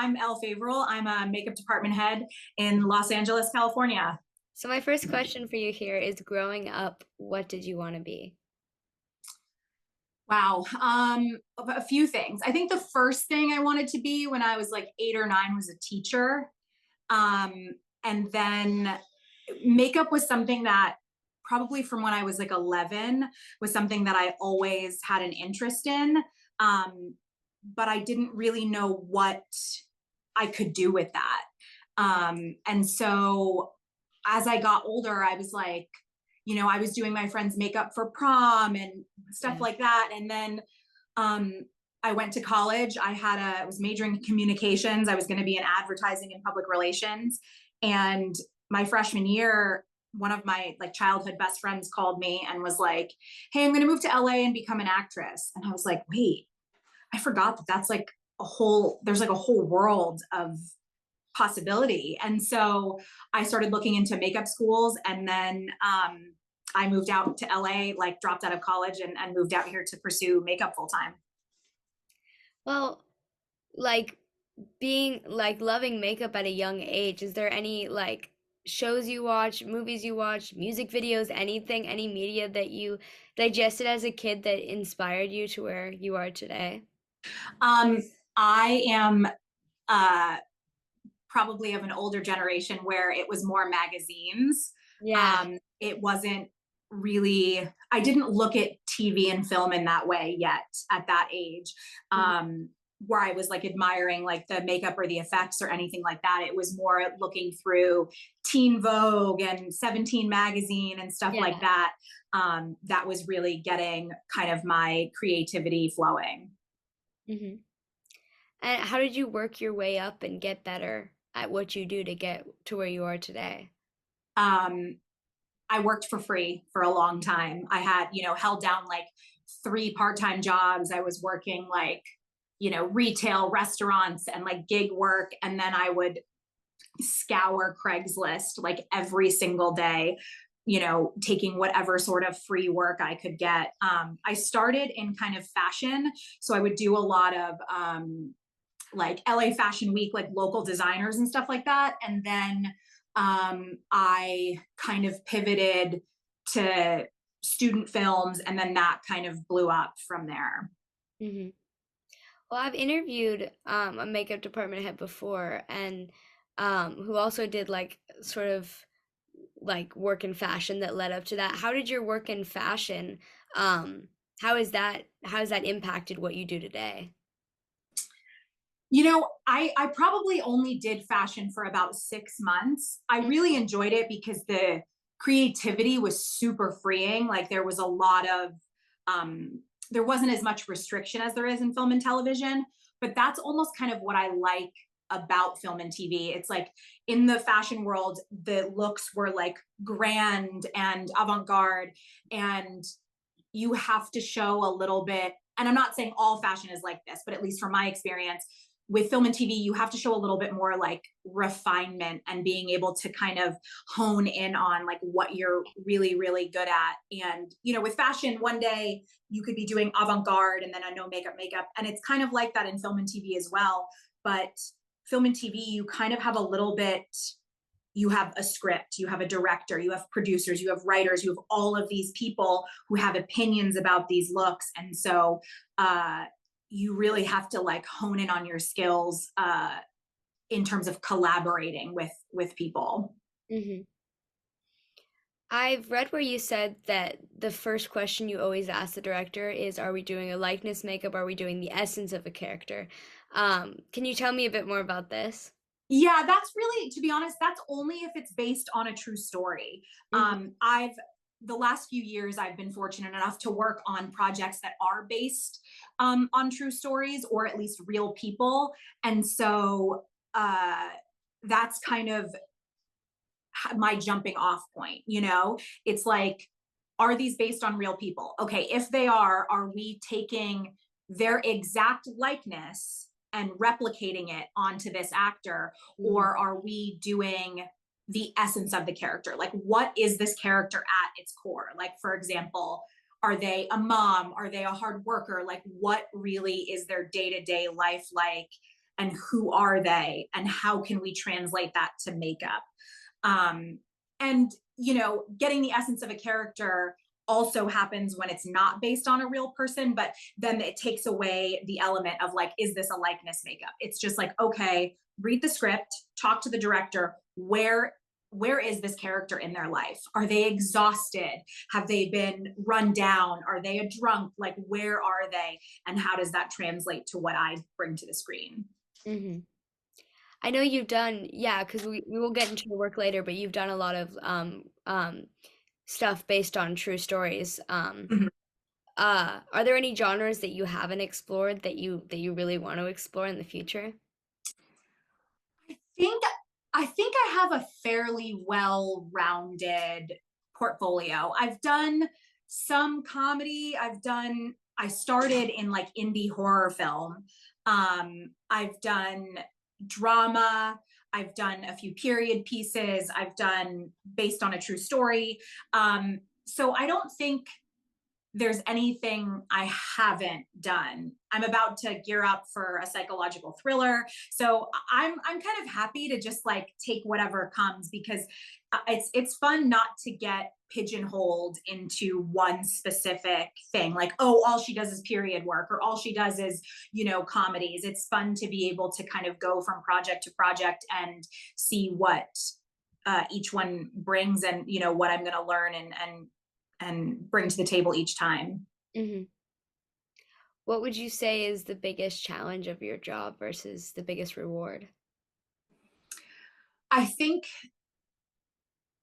I'm Elle Favorule. I'm a makeup department head in Los Angeles, California. So my first question for you here is growing up, what did you want to be? Wow. A few things. I think the first thing I wanted to be when I was like 8 or 9 was a teacher. Um, and then makeup was something that probably from when I was like 11 was something that I always had an interest in. Um, but I didn't really know what I could do with that. And so as I got older, I was like, I was doing my friend's makeup for prom and stuff Yeah. like that. And then um, I went to college. I was majoring in communications. I was going to be in advertising and public relations. And my freshman year, one of my like childhood best friends called me and was like, "Hey, I'm going to move to LA and become an actress." And I was like, "Wait, I forgot that that's like there's like a whole world of possibility." And so I started looking into makeup schools, and then I moved out to LA, like dropped out of college and moved out here to pursue makeup full time. Well, like being like loving makeup at a young age, is there any like shows you watch, movies you watch, music videos, anything, any media that you digested as a kid that inspired you to where you are today? Um, I am uh, probably of an older generation where it was more magazines. Yeah. It wasn't really, I didn't look at TV and film in that way yet at that age. Mhm. Where I was like admiring like the makeup or the effects or anything like that. It was more looking through Teen Vogue and 17 magazine and stuff like Yeah. that. That was really getting kind of my creativity flowing. hmm And how did you work your way up and get better at what you do to get to where you are today? Um, I worked for free for a long time. I had, held down like 3 part-time jobs. I was working like, retail, restaurants, and like gig work. And then I would scour Craigslist like every single day, taking whatever sort of free work I could get. I started in kind of fashion. So I would do a lot of like LA Fashion Week, like local designers and stuff like that. And then I kind of pivoted to student films, and then that kind of blew up from there. hmm Well, I've interviewed a makeup department head before, and who also did like sort of like work in fashion that led up to that. How did your work in fashion, um, how has that impacted what you do today? I probably only did fashion for about 6 months. I really enjoyed it because the creativity was super freeing. Like there wasn't as much restriction as there is in film and television, but that's almost kind of what I like about film and TV. It's like in the fashion world, the looks were like grand and avant-garde, and you have to show a little bit. And I'm not saying all fashion is like this, but at least from my experience with film and TV, you have to show a little bit more like refinement and being able to kind of hone in on like what you're really, really good at. And, with fashion, one day you could be doing avant garde and then a no makeup. And it's kind of like that in film and TV as well. But film and TV, you kind of have a little bit, you have a script, you have a director, you have producers, you have writers, you have all of these people who have opinions about these looks. And so you really have to like hone in on your skills in terms of collaborating with people. hmm I've read where you said that the first question you always ask the director is, are we doing a likeness makeup? Are we doing the essence of a character? Can you tell me a bit more about this? Yeah, that's really, to be honest, that's only if it's based on a true story. hmm I've the last few years I've been fortunate enough to work on projects that are based on true stories or at least real people, and so that's kind of my jumping off point. It's like, are these based on real people? Okay, if they are we taking their exact likeness and replicating it onto this actor, hmm or are we doing the essence of the character? Like, what is this character at its core? Like, for example, are they a mom? Are they a hard worker? Like, what really is their day-to-day life like? and who are they and how can we translate that to makeup. And getting the essence of a character also happens when it's not based on a real person, but then it takes away the element of like, is this a likeness makeup? It's just like, okay, read the script, talk to the director. Where is this character in their life? Are they exhausted? Have they been run down? Are they a drunk? Like, where are they? And how does that translate to what I bring to the screen? Hmm. I know you've done, yeah, because we will get into your work later, but you've done a lot of stuff based on true stories. Mhm. Are there any genres that you haven't explored that you really want to explore in the future? think I think I have a fairly well-rounded portfolio. I've done some comedy. I started in like indie horror film. I've done drama. I've done a few period pieces. I've done based on a true story. So I don't think there's anything I haven't done. I'm about to gear up for a psychological thriller. So I'm kind of happy to just like take whatever comes because it's fun not to get pigeonholed into one specific thing like, oh, all she does is period work or all she does is comedies. It's fun to be able to kind of go from project to project and see what each one brings and what I'm going to learn and bring to the table each time. Hmm. What would you say is the biggest challenge of your job versus the biggest reward? I think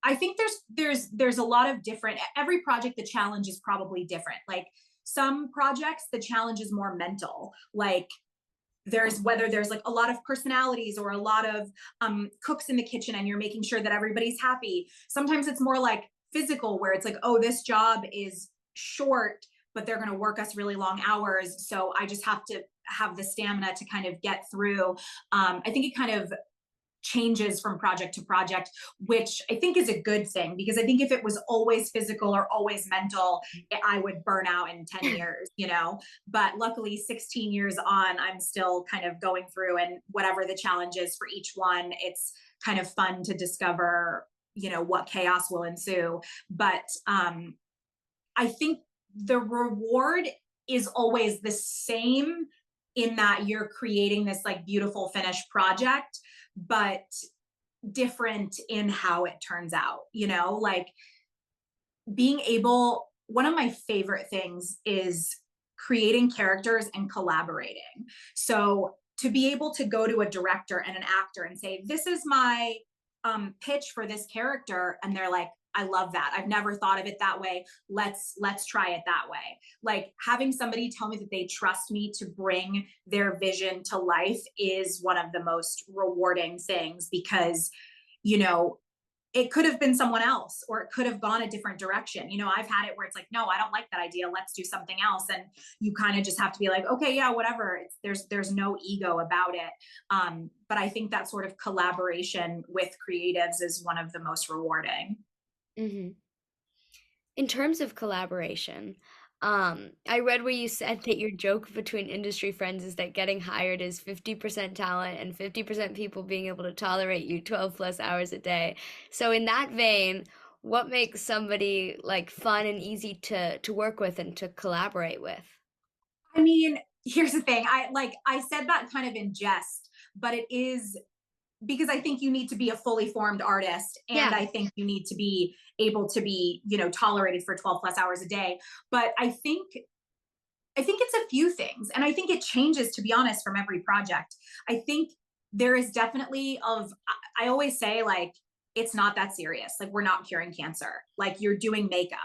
I think there's a lot of different every project the challenge is probably different. Like some projects the challenge is more mental. Like there's whether there's like a lot of personalities or a lot of cooks in the kitchen and you're making sure that everybody's happy. Sometimes it's more like physical where it's like, oh, this job is short but they're going to work us really long hours, so I just have to have the stamina to kind of get through. I think it kind of changes from project to project, which I think is a good thing because I think if it was always physical or always mental, I would burn out in 10 years. But luckily, 16 years on, I'm still kind of going through, and whatever the challenge is for each one, it's kind of fun to discover, what chaos will ensue. But I think the reward is always the same in that you're creating this like beautiful finished project, but different in how it turns out, like being able, one of my favorite things is creating characters and collaborating. So to be able to go to a director and an actor and say, this is my pitch for this character. And they're like, I love that. I've never thought of it that way. Let's try it that way. Like having somebody tell me that they trust me to bring their vision to life is one of the most rewarding things because, you know, it could have been someone else or it could have gone a different direction. I've had it where it's like, no, I don't like that idea. Let's do something else. And you kind of just have to be like, okay, yeah, whatever. There's no ego about it. But I think that sort of collaboration with creatives is one of the most rewarding. Hmm. In terms of collaboration, I read where you said that your joke between industry friends is that getting hired is 50% talent and 50% people being able to tolerate you 12 plus hours a day. So in that vein, what makes somebody like fun and easy to work with and to collaborate with? I mean, here's the thing. I said that kind of in jest, but it is because I think you need to be a fully formed artist and Yeah. I think you need to be able to be, tolerated for 12 plus hours a day. But I think it's a few things and I think it changes to be honest from every project. I think there is definitely I always say like it's not that serious. Like we're not curing cancer. Like you're doing makeup.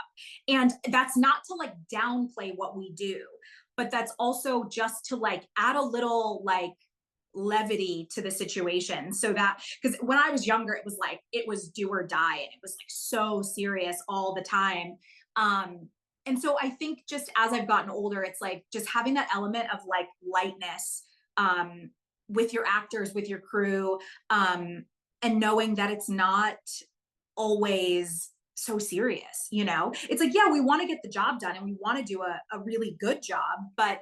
And that's not to like downplay what we do, but that's also just to like add a little like levity to the situation so that because when I was younger it was do or die and it was like so serious all the time. And so I think just as I've gotten older it's like just having that element of like lightness um with your actors, with your crew, and knowing that it's not always so serious. It's like, yeah, we want to get the job done and we want to do a really good job, but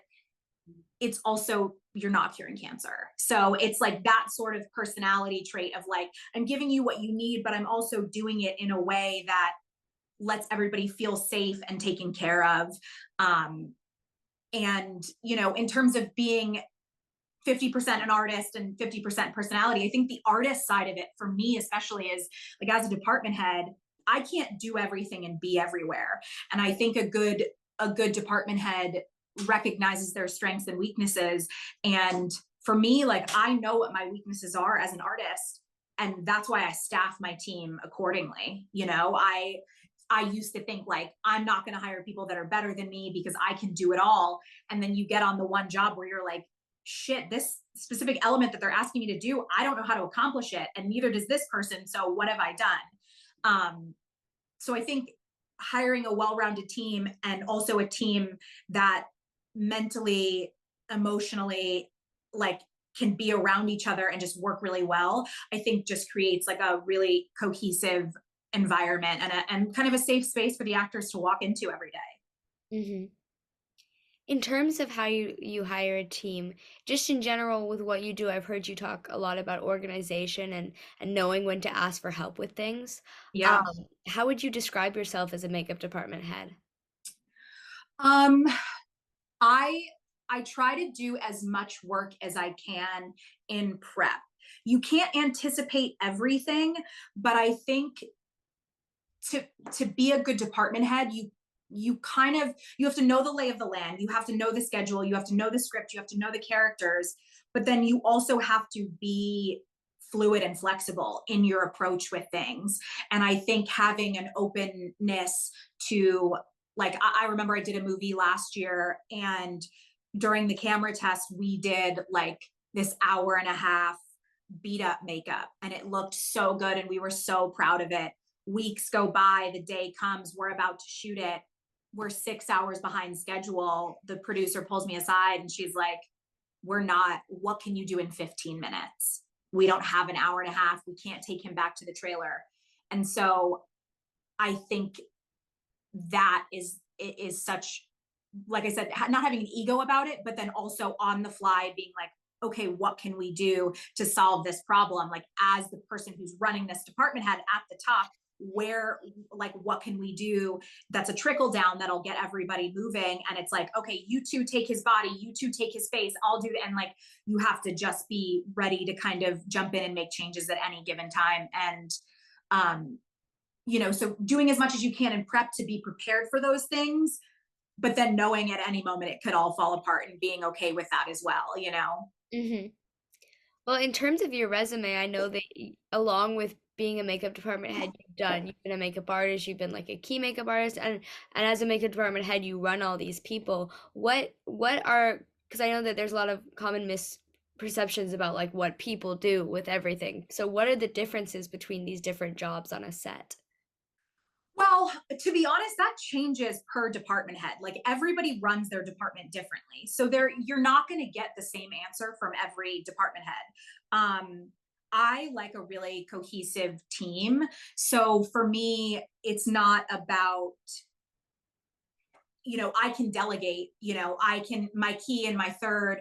it's also, you're not curing cancer. So it's like that sort of personality trait of like, I'm giving you what you need, but I'm also doing it in a way that lets everybody feel safe and taken care of. Um, and, in terms of being 50% an artist and 50% personality, I think the artist side of it for me, especially, is like, as a department head, I can't do everything and be everywhere. And I think a good department head recognizes their strengths and weaknesses. And for me, like, I know what my weaknesses are as an artist, and that's why I staff my team accordingly. I used to think like, I'm not going to hire people that are better than me because I can do it all. And then you get on the one job where you're like, shit, this specific element that they're asking me to do, I don't know how to accomplish it. And neither does this person. So what have I done? So I think hiring a well-rounded team, and also a team that mentally, emotionally, like, can be around each other and just work really well, I think just creates like a really cohesive environment, and kind of a safe space for the actors to walk into every day. Hmm. In terms of how you hire a team, just in general with what you do, I've heard you talk a lot about organization and knowing when to ask for help with things. Yeah. How would you describe yourself as a makeup department head? Um, I I try to do as much work as I can in prep. You can't anticipate everything, but I think to be a good department head, you have to know the lay of the land, you have to know the schedule, you have to know the script, you have to know the characters, but then you also have to be fluid and flexible in your approach with things. And I think having an openness to, like, I remember I did a movie last year, and during the camera test we did like this hour and a half beat up makeup, and it looked so good and we were so proud of it. Weeks go by, the day comes, we're about to shoot it, we're 6 hours behind schedule. The producer pulls me aside and she's like, we're not, what can you do in 15 minutes? We don't have an hour and a half, we can't take him back to the trailer. And so I think that is such, like I said, not having an ego about it, but then also on the fly being like, okay, what can we do to solve this problem? Like, as the person who's running this department head at the top, where, like, what can we do that's a trickle down that'll get everybody moving? And it's like, okay, you two take his body, you two take his face, I'll do that. And like, you have to just be ready to kind of jump in and make changes at any given time. And um, so doing as much as you can in prep to be prepared for those things, but then knowing at any moment it could all fall apart and being okay with that as well. Hmm. Well, in terms of your resume, I know that along with being a makeup department head, you've been a makeup artist, you've been like a key makeup artist, and as a makeup department head, you run all these people. What are, because I know that there's a lot of common misperceptions about like what people do with everything. So what are the differences between these different jobs on a set? Well, to be honest, that changes per department head. Like, everybody runs their department differently. So you're not going to get the same answer from every department head. I like a really cohesive team. So for me, it's not about, I can delegate, my key and my third,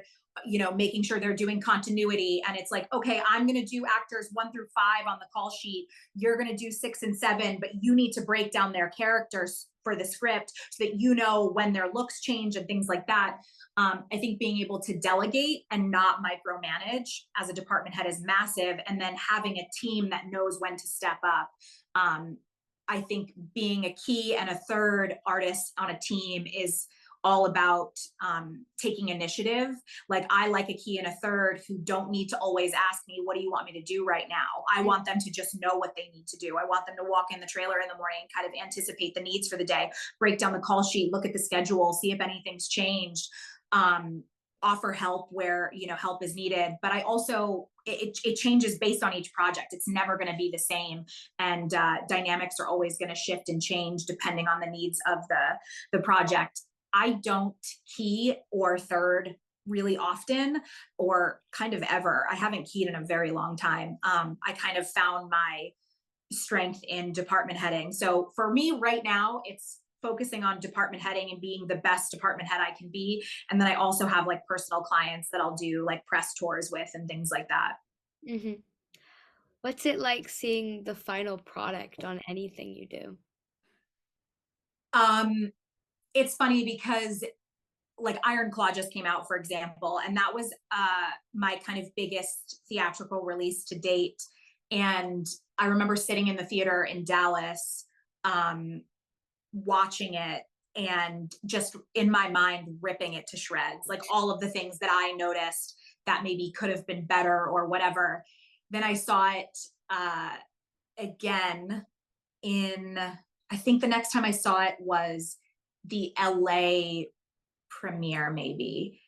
making sure they're doing continuity. And it's like, okay, I'm going to do actors 1 through 5 on the call sheet. You're going to do 6 and 7, but you need to break down their characters for the script so that when their looks change and things like that. I think being able to delegate and not micromanage as a department head is massive. And then having a team that knows when to step up. I think being a key and a third artist on a team is all about taking initiative. Like, I like a key and a third who don't need to always ask me, what do you want me to do right now? I want them to just know what they need to do. I want them to walk in the trailer in the morning and kind of anticipate the needs for the day, break down the call sheet, look at the schedule, see if anything's changed, offer help where, help is needed. But I also, it changes based on each project. It's never going to be the same. And dynamics are always going to shift and change depending on the needs of the project. I don't key or third really often, or kind of ever. I haven't keyed in a very long time. I kind of found my strength in department heading. So for me right now, it's focusing on department heading and being the best department head I can be. And then I also have like personal clients that I'll do like press tours with and things like that. Hmm. What's it like seeing the final product on anything you do? Um, it's funny because like Iron Claw just came out, for example, and that was my kind of biggest theatrical release to date. And I remember sitting in the theater in Dallas, um, watching it and just in my mind ripping it to shreds, like all of the things that I noticed that maybe could have been better or whatever. Then I saw it again in, I think the next time I saw it was the LA premiere, maybe.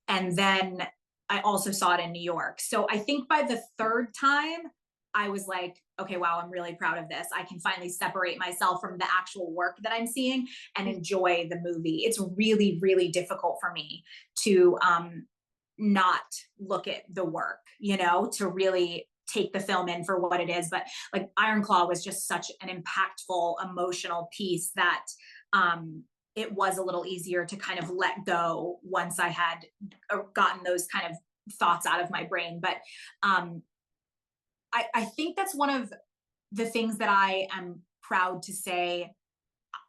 And then I also saw it in New York. So I think by the third time, I was like, okay, wow, I'm really proud of this. I can finally separate myself from the actual work that I'm seeing and enjoy the movie. It's really, really difficult for me to not look at the work, to really take the film in for what it is. But like Iron Claw was just such an impactful, emotional piece that it was a little easier to kind of let go once I had gotten those kind of thoughts out of my brain. But I think that's one of the things that I am proud to say.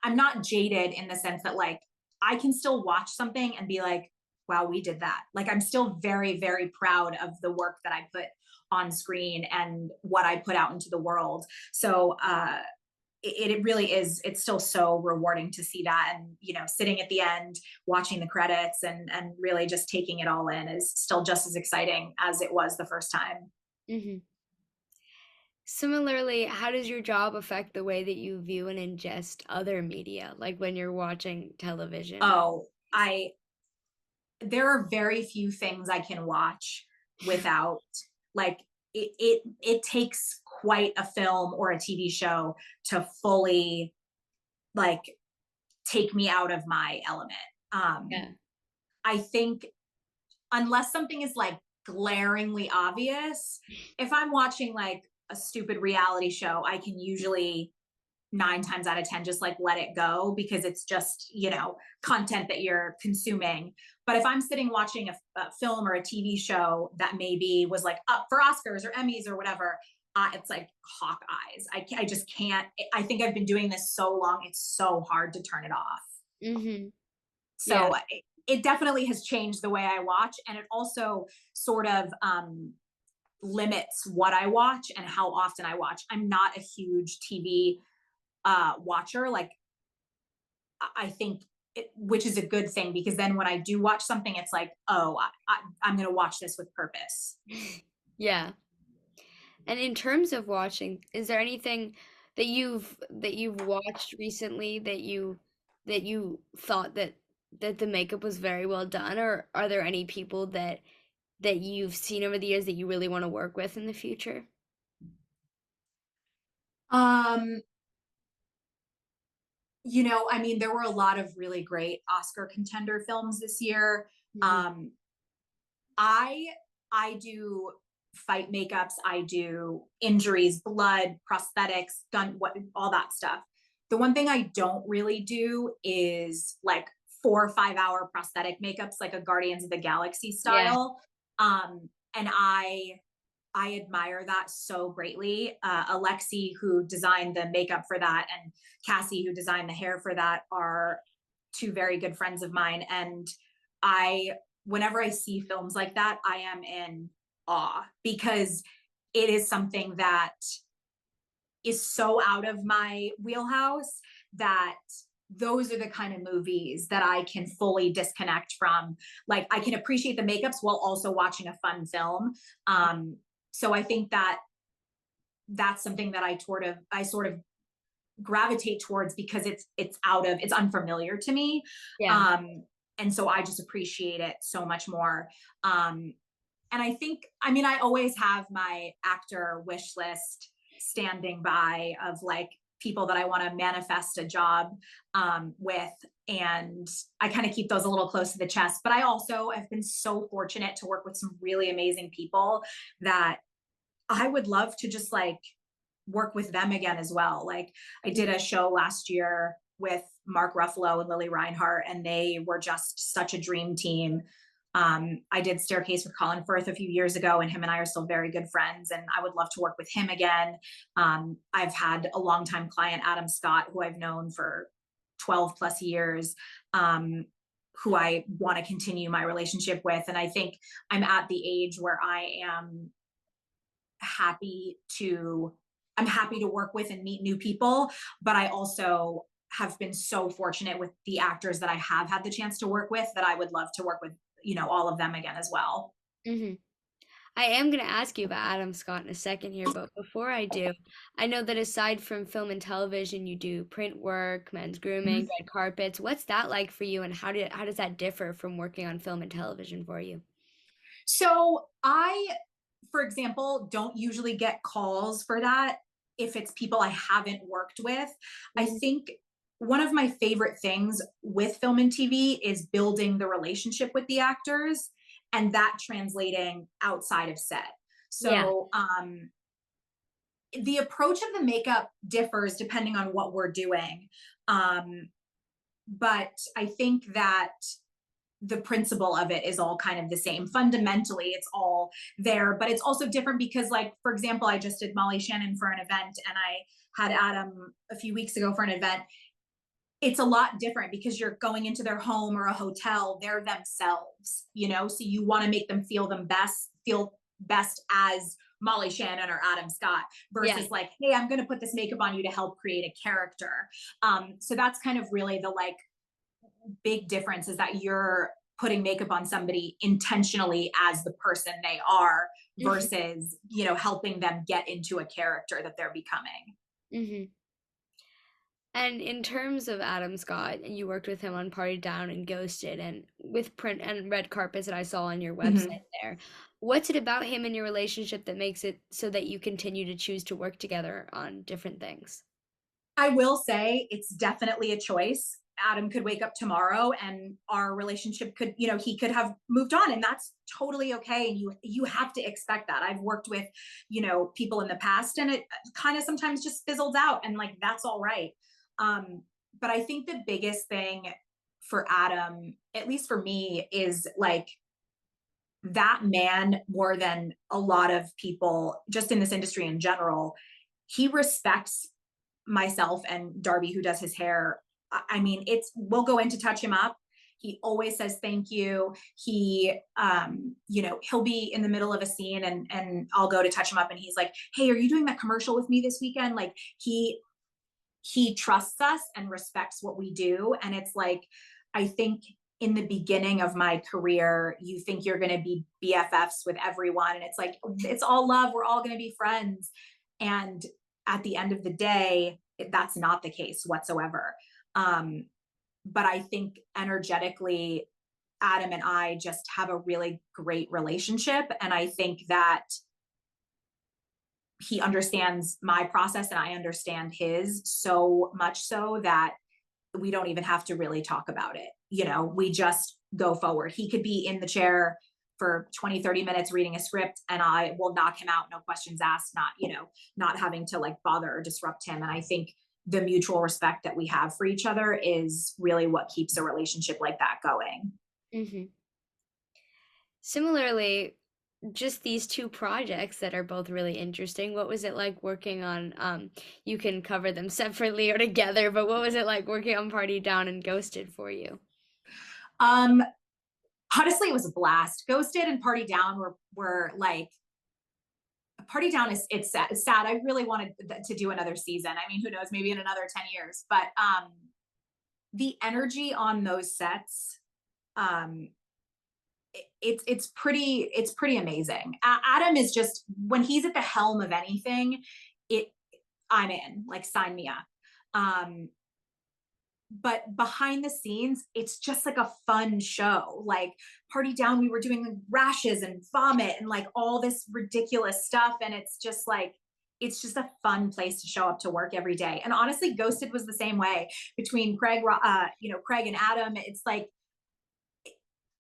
I'm not jaded in the sense that like I can still watch something and be like, wow, we did that. Like I'm still very, very proud of the work that I put on screen and what I put out into the world. So it really is, it's still so rewarding to see that. And, sitting at the end, watching the credits and really just taking it all in is still just as exciting as it was the first time. Hmm. Similarly, how does your job affect the way that you view and ingest other media, like when you're watching television or Oh, there are very few things I can watch without like it takes quite a film or a TV show to fully like take me out of my element. Um, yeah. I think unless something is like glaringly obvious, if I'm watching like a stupid reality show, I can usually 9 times out of 10 just like let it go because it's just, content that you're consuming. But if I'm sitting watching a film or a TV show that maybe was like up for Oscars or Emmys or whatever, it's like hawk eyes. I just can't. I think I've been doing this so long, it's so hard to turn it off. Hmm. Yeah. So it definitely has changed the way I watch. And it also sort of limits what I watch and how often I watch. I'm not a huge TV watcher. Like I think which is a good thing because then when I do watch something, it's like, oh, I'm going to watch this with purpose. Yeah. And in terms of watching, is there anything that you've watched recently that you thought that the makeup was very well done, or are there any people that you've seen over the years that you really want to work with in the future? Um, I mean, there were a lot of really great Oscar contender films this year. Hmm. Um, I I do fight makeups, I do injuries, blood, prosthetics, gun, what all that stuff. The one thing I don't really do is like 4 or 5 hour prosthetic makeups, like a Guardians of the Galaxy Yeah. style. And I admire that so greatly. Alexi, who designed the makeup for that, and Cassie, who designed the hair for that, are two very good friends of mine. And I, whenever I see films like that, I am in awe because it is something that is so out of my wheelhouse that those are the kind of movies that I can fully disconnect from. Like I can appreciate the makeups while also watching a fun film. So I think that that's something that I sort of gravitate towards because it's unfamiliar to me. Yeah. And so I just appreciate it so much more. And I think, I mean, I always have my actor wish list standing by of like people that I want to manifest a job with. And I kind of keep those a little close to the chest. But I also have been so fortunate to work with some really amazing people that I would love to just like work with them again as well. Like I did a show last year with Mark Ruffalo and Lily Reinhart, and they were just such a dream team. I did Staircase with Colin Firth a few years ago, and him and I are still very good friends, and I would love to work with him again. I've had a longtime client, Adam Scott, who I've known for 12 plus years, who I want to continue my relationship with. And I think I'm at the age where happy to I'm happy to work with and meet new people, but I also have been so fortunate with the actors that I have had the chance to work with that I would love to work with, all of them again as well. Hmm. I am going to ask you about Adam Scott in a second here, but before I do, I know that aside from film and television, you do print work, men's grooming, red carpets. What's that like for you, and how does that differ from working on film and television for you? So I, for example, don't usually get calls for that if it's people I haven't worked with. I Hmm. think one of my favorite things with film and TV is building the relationship with the actors and that translating outside of set. Yeah. So the approach of the makeup differs depending on what we're doing. Um, but I think that the principle of it is all kind of the same. Fundamentally, it's all there, but it's also different because, like, for example, I just did Molly Shannon for an event and I had Adam a few weeks ago for an event. It's a lot different because you're going into their home or a hotel, they're themselves, so you want to make them feel best as Molly Shannon or Adam Scott Yeah. versus like, hey, I'm going to put this makeup on you to help create a character. So that's kind of really the like big difference, is that you're putting makeup on somebody intentionally as the person they are Hmm. versus, helping them get into a character that they're becoming. Hmm. And in terms of Adam Scott, you worked with him on Party Down and Ghosted and with print and red carpets that I saw on your website Mm-hmm. there. What's it about him and your relationship that makes it so that you continue to choose to work together on different things? I will say it's definitely a choice. Adam could wake up tomorrow and our relationship could, he could have moved on, and that's totally okay. And you have to expect that. I've worked with, people in the past and it kind of sometimes just fizzles out, and like that's all right. But I think the biggest thing for Adam, at least for me, is like that man, more than a lot of people just in this industry in general, he respects myself and Darby, who does his hair. I mean, we'll go in to touch him up. He always says thank you. He'll be in the middle of a scene and I'll go to touch him up and he's like, hey, are you doing that commercial with me this weekend? Like he trusts us and respects what we do. And it's like, I think in the beginning of my career, you think you're going to be BFFs with everyone. And it's like, it's all love. We're all going to be friends. And at the end of the day, that's not the case whatsoever. But I think energetically, Adam and I just have a really great relationship. And I think that he understands my process and I understand his, so much so that we don't even have to really talk about it. We just go forward. He could be in the chair for 20, 30 minutes reading a script and I will knock him out, no questions asked, not having to like bother or disrupt him. And I think the mutual respect that we have for each other is really what keeps a relationship like that going. Hmm. Similarly, just these two projects that are both really interesting. What was it like working on, you can cover them separately or together, but what was it like working on Party Down and Ghosted for you? Um, Honestly, it was a blast. Ghosted and Party Down were like, Party Down is it's sad. It's sad. I really wanted to do another season. I mean, who knows? Maybe in another 10 years. But the energy on those sets, um, it's pretty amazing. Adam is just, when he's at the helm of anything, it I'm in. Like, sign me up. Um, but behind the scenes, it's just like a fun show. Like Party Down, we were doing like rashes and vomit and like all this ridiculous stuff, and it's just a fun place to show up to work every day. And honestly, Ghosted was the same way between Craig and Adam. It's like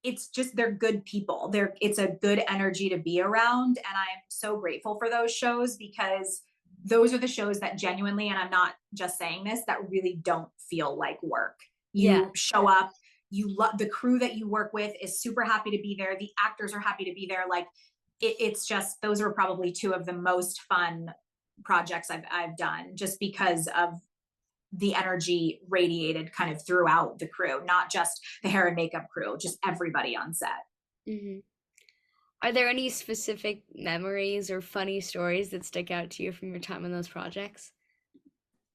it's just, they're good people. It's a good energy to be around, and I'm so grateful for those shows because those are the shows that genuinely, and I'm not just saying this, that really don't feel like work. Yeah. You show up, you love the crew that you work with is super happy to be there. The actors are happy to be there. Like it's just, those are probably two of the most fun projects I've done, just because of the energy radiated kind of throughout the crew, not just the hair and makeup crew, just everybody on set. Hmm. Are there any specific memories or funny stories that stick out to you from your time on those projects?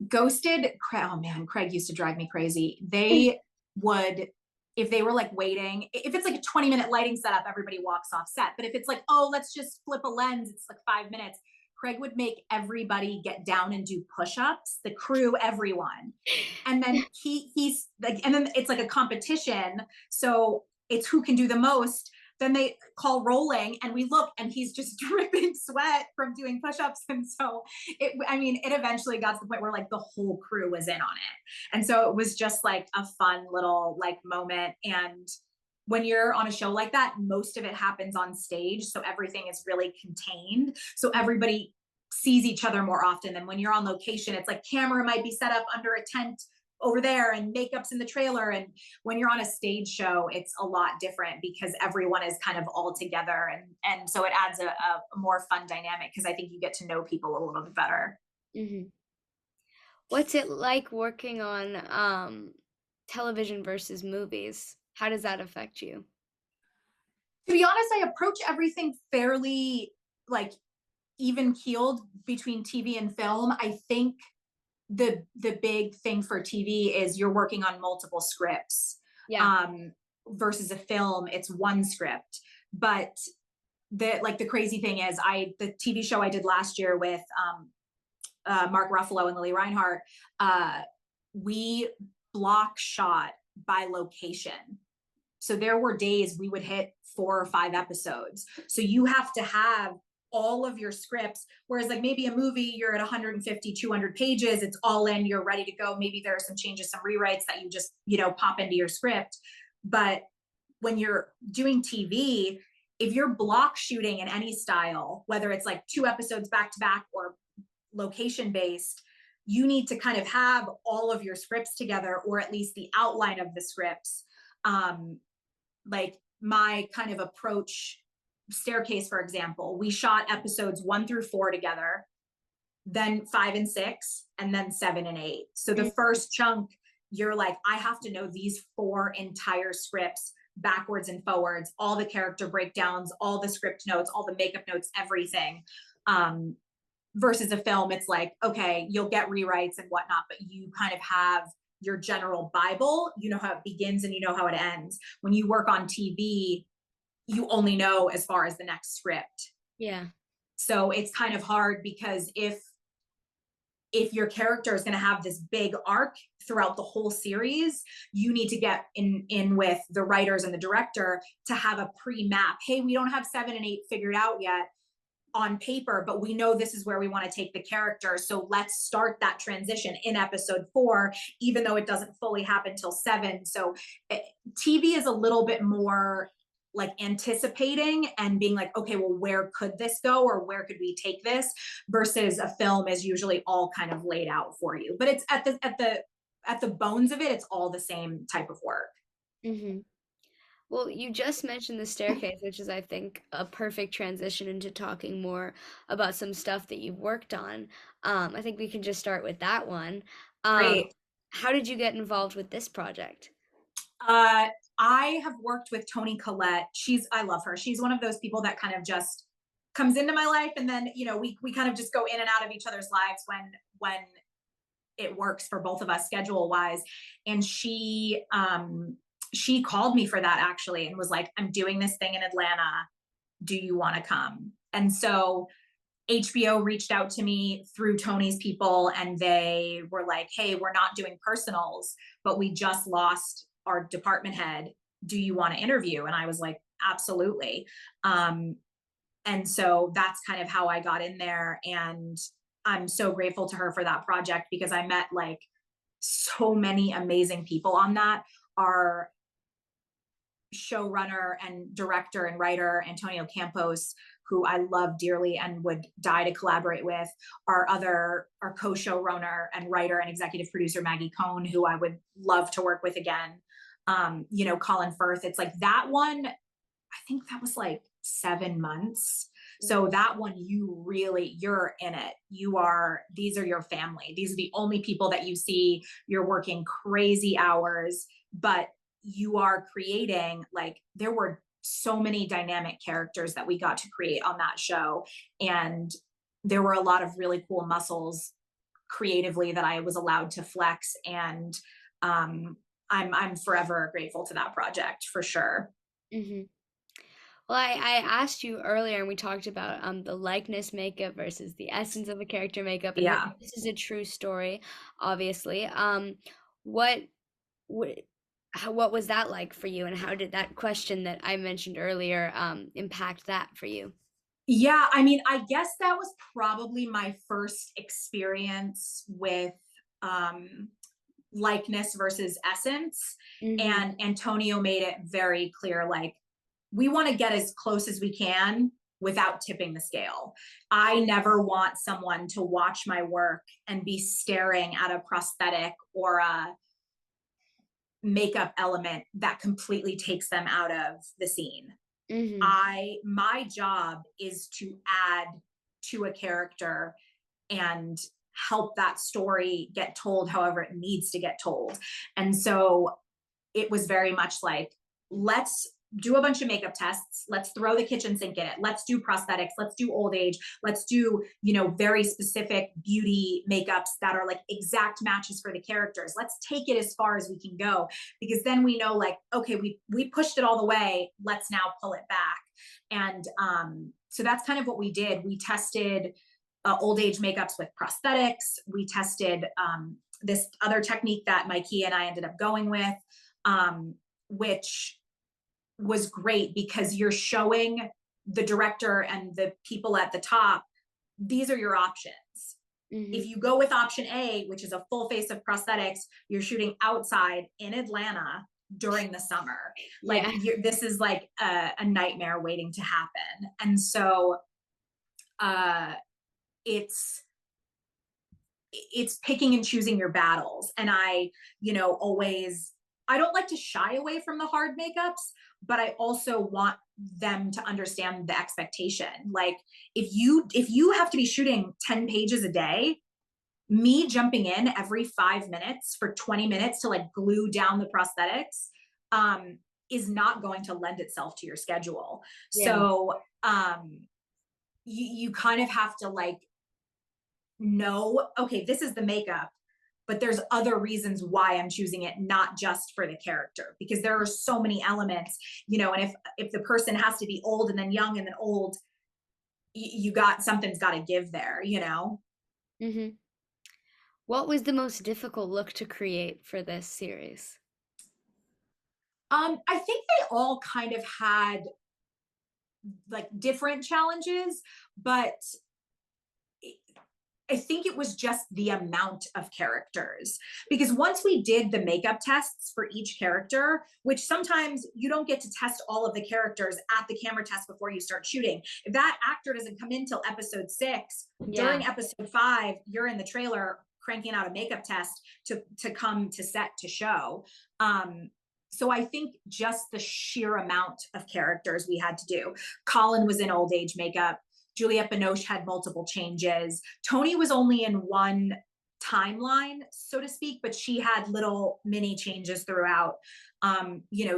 Ghosted, oh man, Craig used to drive me crazy. They would, if they were like waiting, if it's like a 20-minute lighting setup, everybody walks off set. But if it's like, oh, let's just flip a lens, it's like 5 minutes. Craig would make everybody get down and do push-ups, the crew, everyone. And then he's like, and then it's like a competition. So it's who can do the most. Then they call rolling and we look and he's just dripping sweat from doing push-ups. And so I mean, it eventually got to the point where like the whole crew was in on it. And so it was just like a fun little like moment. And when you're on a show like that, most of it happens on stage. So everything is really contained. So everybody sees each other more often than when you're on location. It's like camera might be set up under a tent over there and makeup's in the trailer. And when you're on a stage show, it's a lot different because everyone is kind of all together. And so it adds a more fun dynamic because I think you get to know people a little bit better. Hmm. What's it like working on television versus movies? How does that affect you? To be honest, I approach everything fairly like even keeled between TV and film. I think the big thing for TV is you're working on multiple scripts. Yeah. Versus a film, it's one script. But the crazy thing is the TV show I did last year with Mark Ruffalo and Lily Reinhart, we block shot by location. So there were days we would hit 4 or 5 episodes. So you have to have all of your scripts, whereas like maybe a movie, you're at 150, 200 pages, it's all in, you're ready to go. Maybe there are some changes, some rewrites that you just, pop into your script. But when you're doing TV, if you're block shooting in any style, whether it's like 2 episodes back to back or location based, you need to kind of have all of your scripts together, or at least the outline of the scripts. Like my kind of approach, Staircase, for example, we shot episodes 1 through 4 together, then 5 and 6, and then 7 and 8. So the first chunk, you're like, I have to know these 4 entire scripts backwards and forwards, all the character breakdowns, all the script notes, all the makeup notes, everything. Versus a film, it's like, okay, you'll get rewrites and whatnot, but you kind of have your general Bible, you know how it begins and you know how it ends. When you work on TV, you only know as far as the next script. Yeah. So it's kind of hard because if your character is going to have this big arc throughout the whole series, you need to get in with the writers and the director to have a pre-map. Hey, we don't have 7 and 8 figured out yet on paper, but we know this is where we want to take the character. So let's start that transition in episode 4, even though it doesn't fully happen till 7. So TV is a little bit more like anticipating and being like, okay, well, where could this go, or where could we take this? Versus a film is usually all kind of laid out for you, but it's at the bones of it, it's all the same type of work. Hmm. Well, you just mentioned the staircase, which is, I think, a perfect transition into talking more about some stuff that you've worked on. I think we can just start with that one. Um, Great. how did you get involved with this project? I have worked with Toni Collette. I love her. She's one of those people that kind of just comes into my life, and then we kind of just go in and out of each other's lives when it works for both of us schedule wise. And she called me for that actually and was like, I'm doing this thing in Atlanta. Do you want to come? And so HBO reached out to me through Tony's people, and they were like, hey, we're not doing personals, but we just lost our department head. Do you want to interview? And I was like, absolutely. And so that's kind of how I got in there. And I'm so grateful to her for that project because I met like so many amazing people on that. Our showrunner and director and writer, Antonio Campos, who I love dearly and would die to collaborate with. Our co-showrunner and writer and executive producer, Maggie Cohn, who I would love to work with again. Colin Firth. It's like that one, I think that was like 7 months. So that one, you're in it. These are your family. These are the only people that you see. You're working crazy hours, but you are creating, like, there were so many dynamic characters that we got to create on that show. And there were a lot of really cool muscles creatively that I was allowed to flex. And I'm forever grateful to that project for sure. Mm-hmm. Well, I asked you earlier, and we talked about the likeness makeup versus the essence of a character makeup, and Yeah. this is a true story, obviously. What what what was that like for you, and how did that question that I mentioned earlier impact that for you? Yeah, I mean, I guess that was probably my first experience with um, likeness versus essence. Mm-hmm. And Antonio made it very clear, like, we want to get as close as we can without tipping the scale. I never want someone to watch my work and be staring at a prosthetic or a makeup element that completely takes them out of the scene. Mm-hmm. My job is to add to a character and help that story get told however it needs to get told. And so it was very much like, let's do a bunch of makeup tests. Let's throw the kitchen sink in it. Let's do prosthetics. Let's do old age. Let's do, very specific beauty makeups that are like exact matches for the characters. Let's take it as far as we can go, because then we know, like, okay, we pushed it all the way. Let's now pull it back. And so that's kind of what we did. We tested old age makeups with prosthetics. We tested this other technique that Mikey and I ended up going with, which was great because you're showing the director and the people at the top, these are your options. Mm-hmm. If you go with option A, which is a full face of prosthetics, you're shooting outside in Atlanta during the summer. Like, Yeah. this is like a nightmare waiting to happen. And so it's picking and choosing your battles. And always, I don't like to shy away from the hard makeups, but I also want them to understand the expectation. Like, if you have to be shooting 10 pages a day, me jumping in every 5 minutes for 20 minutes to like glue down the prosthetics is not going to lend itself to your schedule. Yeah. So you kind of have to like know, okay, this is the makeup, but there's other reasons why I'm choosing it, not just for the character, because there are so many elements, and if the person has to be old and then young and then old, you got, something's got to give there. Mm-hmm. What was the most difficult look to create for this series? I think they all kind of had like different challenges, but I think it was just the amount of characters, because once we did the makeup tests for each character, which sometimes you don't get to test all of the characters at the camera test before you start shooting. If that actor doesn't come in till episode 6, Yeah. during episode 5, you're in the trailer cranking out a makeup test to come to set to show. So I think just the sheer amount of characters we had to do. Colin was in old age makeup. Juliette Binoche had multiple changes. Tony was only in one timeline, so to speak, but she had little mini changes throughout.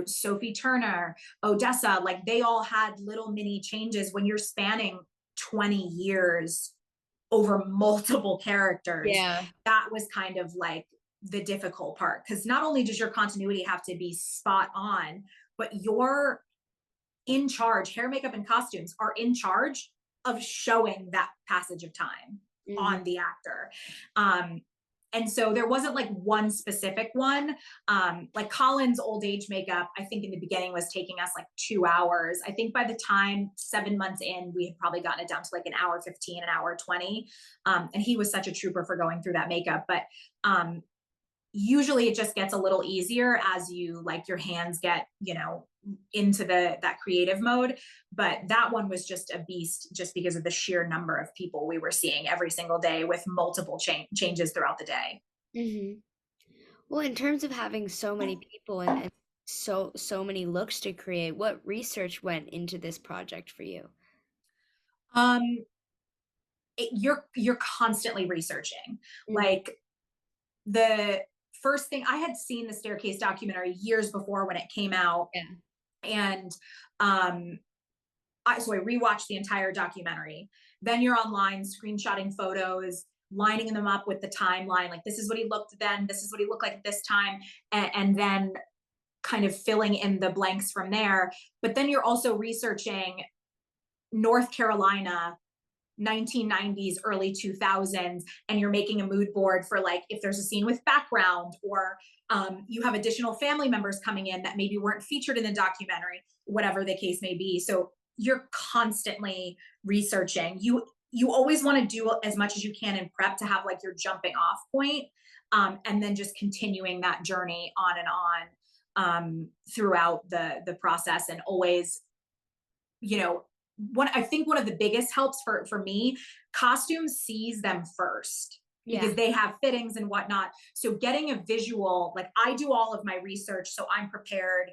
Sophie Turner, Odessa, like they all had little mini changes. When you're spanning 20 years over multiple characters, Yeah. that was kind of like the difficult part, because not only does your continuity have to be spot on, but you're in charge. Hair, makeup, and costumes are in charge of showing that passage of time Mm-hmm. on the actor. And so there wasn't like one specific one. Like Colin's old age makeup, I think in the beginning was taking us like 2 hours. I think by the time 7 months in, we had probably gotten it down to like an hour 15, an hour 20. And he was such a trooper for going through that makeup. But usually it just gets a little easier as you like your hands get, into that creative mode. But that one was just a beast just because of the sheer number of people we were seeing every single day with multiple changes throughout the day. Hmm. Well, in terms of having so many people and so many looks to create, what research went into this project for you? Um, you're constantly researching. Mm, Like the first thing, I had seen the Staircase documentary years before when it came out, yeah. and um, so I rewatched the entire documentary. Then you're online screenshotting photos, lining them up with the timeline. Like, this is what he looked then, this is what he looked like at this time, and then kind of filling in the blanks from there. But then you're also researching North Carolina 1990s, early 2000s, and you're making a mood board for like if there's a scene with background, or you have additional family members coming in that maybe weren't featured in the documentary, whatever the case may be. So you're constantly researching. You always want to do as much as you can in prep to have like your jumping off point, and then just continuing that journey on and on, throughout the process, and always, you know, I think one of the biggest helps for me, costumes sees them first Yeah. because they have fittings and whatnot. So getting a visual, like I do all of my research, so I'm prepared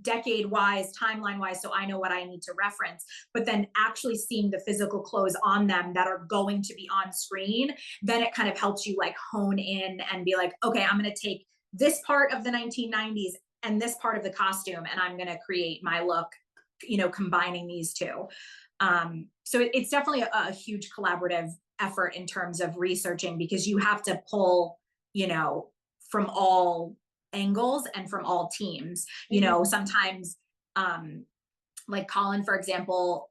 decade wise, timeline wise, so I know what I need to reference. But then actually seeing the physical clothes on them that are going to be on screen, then it kind of helps you like hone in and be like, okay, I'm going to take this part of the 1990s and this part of the costume, and I'm going to create my look, combining these two. So it's definitely a huge collaborative effort in terms of researching, because you have to pull, from all angles and from all teams. Hmm. Sometimes, like Colin, for example,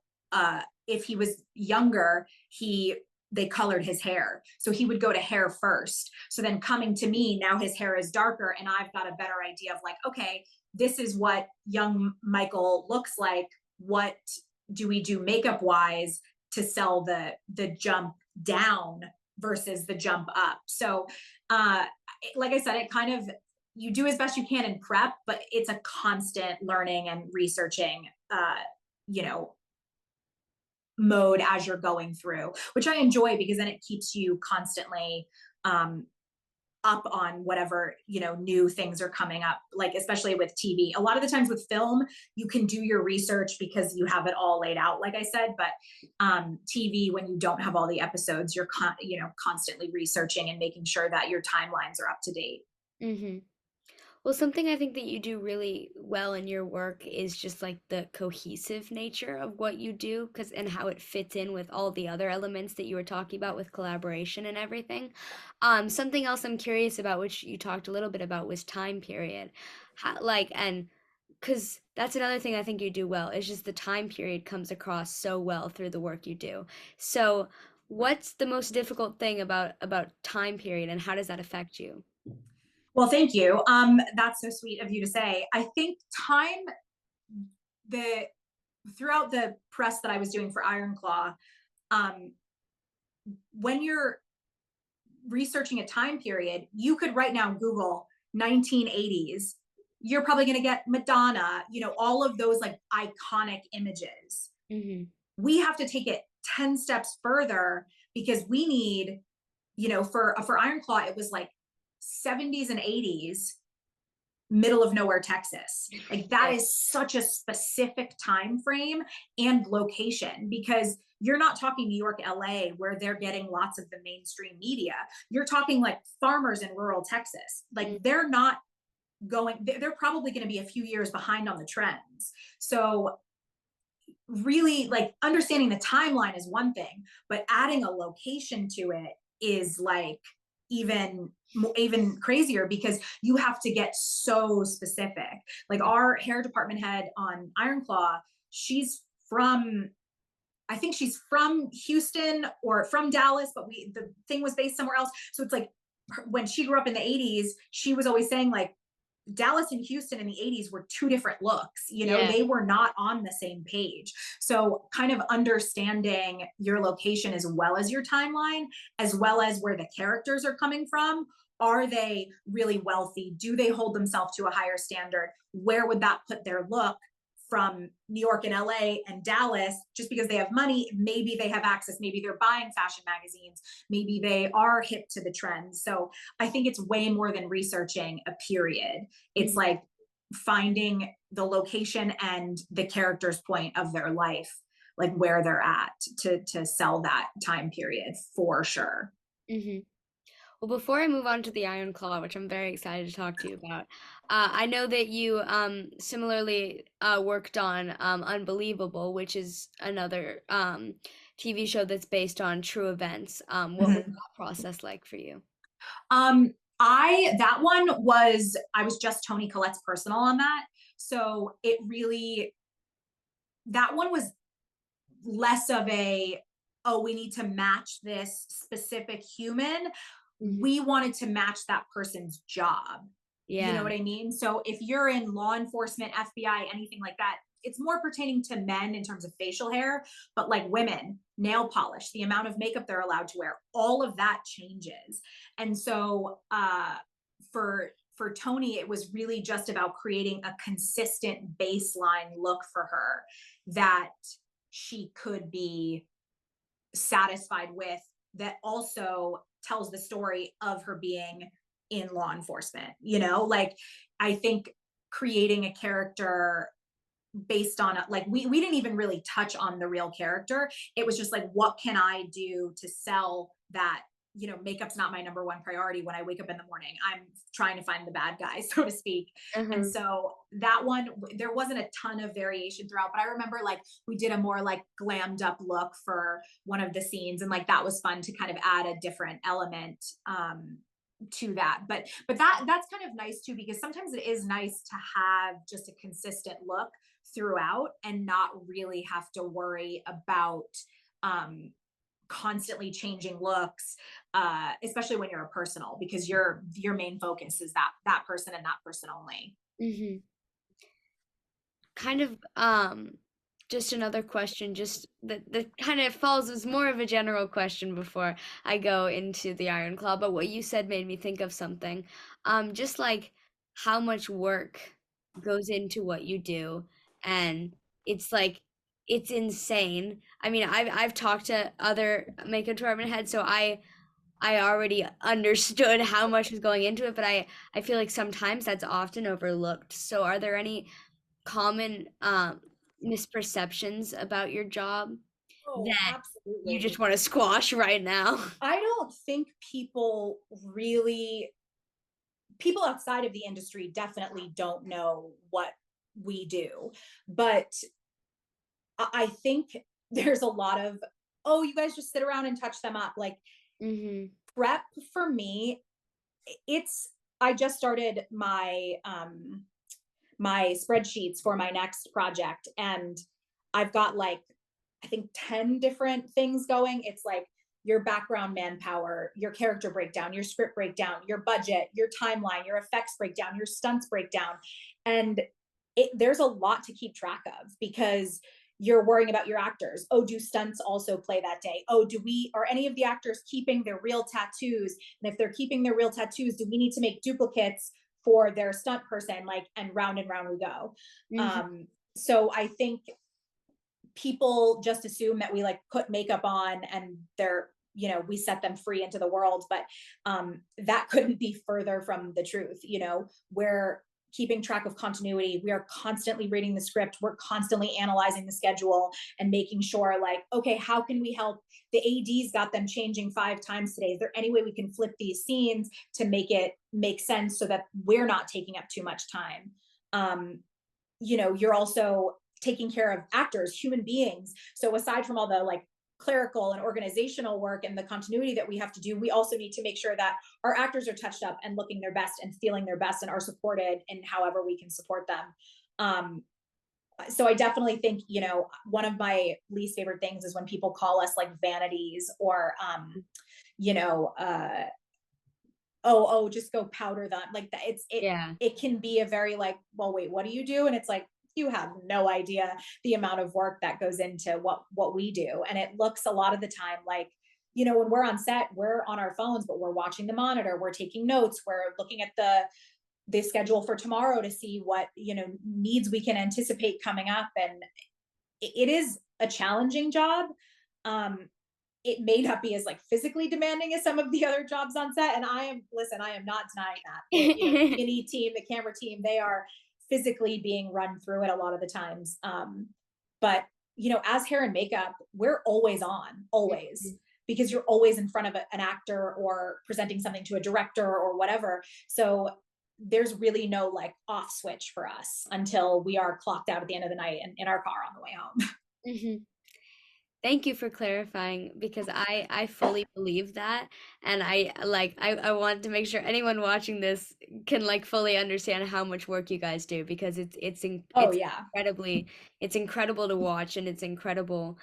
if he was younger, they colored his hair. So he would go to hair first. So then coming to me, now his hair is darker and I've got a better idea of like, okay, this is what young Michael looks like. What do we do makeup wise to sell the jump down versus the jump up? So like I said, it kind of, you do as best you can in prep, but it's a constant learning and researching, you know, mode as you're going through, which I enjoy because then it keeps you constantly um, up on whatever, new things are coming up, like especially with TV. A lot of the times with film, you can do your research because you have it all laid out, like I said. But TV, when you don't have all the episodes, you're constantly researching and making sure that your timelines are up to date. Hmm. Well, something I think that you do really well in your work is just like the cohesive nature of what you do, because and how it fits in with all the other elements that you were talking about with collaboration and everything. Something else I'm curious about, which you talked a little bit about, was time period. And because that's another thing I think you do well, is just the time period comes across so well through the work you do. So, what's the most difficult thing about time period, and how does that affect you? Well, thank you. That's so sweet of you to say. I think time, the throughout the press that I was doing for Iron Claw, um, when you're researching a time period, you could right now Google 1980s. You're probably going to get Madonna, all of those like iconic images. Hmm. We have to take it 10 steps further because we need, for Iron Claw, it was like 70s and 80s, middle of nowhere, Texas. Like that Yeah. is such a specific time frame and location, because you're not talking New York, LA, where they're getting lots of the mainstream media. You're talking like farmers in rural Texas. Like they're not they're probably going to be a few years behind on the trends. So really like understanding the timeline is one thing, but adding a location to it is like even crazier, because you have to get so specific. Like our hair department head on Iron Claw, she's from, I think she's from Houston or from Dallas, but the thing was based somewhere else. So it's like when she grew up in the 80s, she was always saying like Dallas and Houston in the 80s were two different looks. Yeah. They were not on the same page. So, kind of understanding your location as well as your timeline, as well as where the characters are coming from, Are they really wealthy? Do they hold themselves to a higher standard? Where would that put their look from New York and LA and Dallas? Just because they have money, maybe they have access, maybe they're buying fashion magazines, maybe they are hip to the trends. So I think it's way more than researching a period. It's Mhm. like finding the location and the character's point of their life, like where they're at, to sell that time period for sure. Mhm. Well, before I move on to the Iron Claw, which I'm very excited to talk to you about, I know that you similarly worked on Unbelievable, which is another TV show that's based on true events. What was Mhm. that process like for you? I that one was I was just Tony Collette's personal on that. So it really that one was less of a, oh, we need to match this specific human. Hmm. We wanted to match that person's job. You know Yeah. what I mean? So if you're in law enforcement, FBI, anything like that, it's more pertaining to men in terms of facial hair, but like women, nail polish, the amount of makeup they're allowed to wear, all of that changes. And so for Tony, it was really just about creating a consistent baseline look for her that she could be satisfied with, that also tells the story of her being in law enforcement. Like I think creating a character based on like we didn't even really touch on the real character. It was just like, what can I do to sell that? Makeup's not my number one priority. When I wake up in the morning, I'm trying to find the bad guy, so to speak. And Uh-huh. so that one, there wasn't a ton of variation throughout, but I remember like we did a more like glammed up look for one of the scenes, and like that was fun to kind of add a different element to that. But that's kind of nice too, because sometimes it is nice to have just a consistent look throughout and not really have to worry about um constantly changing looks, especially when you're a personal, because your main focus is that person and that person only. Hmm. Kind of just another question, just that kind of falls as more of a general question before I go into the Iron Claw, but what you said made me think of something. Just like how much work goes into what you do, and it's like it's insane. I mean, I've talked to other makeup department heads, so I already understood how much is going into it, but I feel like sometimes that's often overlooked. So are there any common misperceptions about your job Oh, that you just absolutely. want to squash right now? I don't think people outside of the industry definitely don't know what we do. But I think there's a lot of, oh, you guys just sit around and touch them up. Like Hmm. prep for me, it's I just started my spreadsheets for my next project, and I've got like I think 10 different things going. It's like your background manpower, your character breakdown, your script breakdown, your budget, your timeline, your effects breakdown, your stunts breakdown. And there's a lot to keep track of, because you're worrying about your actors. Oh, do stunts also play that day? Oh, are any of the actors keeping their real tattoos? And if they're keeping their real tattoos, do we need to make duplicates for their stunt person? Like, and round we go. Hmm. So I think people just assume that we like put makeup on and we set them free into the world, but that couldn't be further from the truth. We're keeping track of continuity, we are constantly reading the script, we're constantly analyzing the schedule and making sure, like, okay, how can we help? The ads got them changing 5 times today. Is there any way we can flip these scenes to make it make sense so that we're not taking up too much time? You're also taking care of actors, human beings. So aside from all the like clerical and organizational work and the continuity that we have to do, we also need to make sure that our actors are touched up and looking their best and feeling their best and are supported in however we can support them. Um, so I definitely think, one of my least favorite things is when people call us like vanities, or you know, uh, oh, just go powder them like that. Yeah. It can be a very like, well, wait, what do you do? And it's like, you have no idea the amount of work that goes into what we do. And it looks a lot of the time like when we're on set, we're on our phones, but we're watching the monitor, we're taking notes, we're looking at the schedule for tomorrow to see what, needs we can anticipate coming up. And it is a challenging job. Um, it may not be as like physically demanding as some of the other jobs on set. And I am not denying that. The skinny team, the camera team, they are physically being run through it a lot of the times. But as hair and makeup, we're always on, always, because you're always in front of an actor or presenting something to a director or whatever. So there's really no like off switch for us until we are clocked out at the end of the night and in our car on the way home. Mhm. Thank you for clarifying because I fully believe that, and I want to make sure anyone watching this can like fully understand how much work you guys do because Oh it's yeah. it's incredible to watch, and it's incredible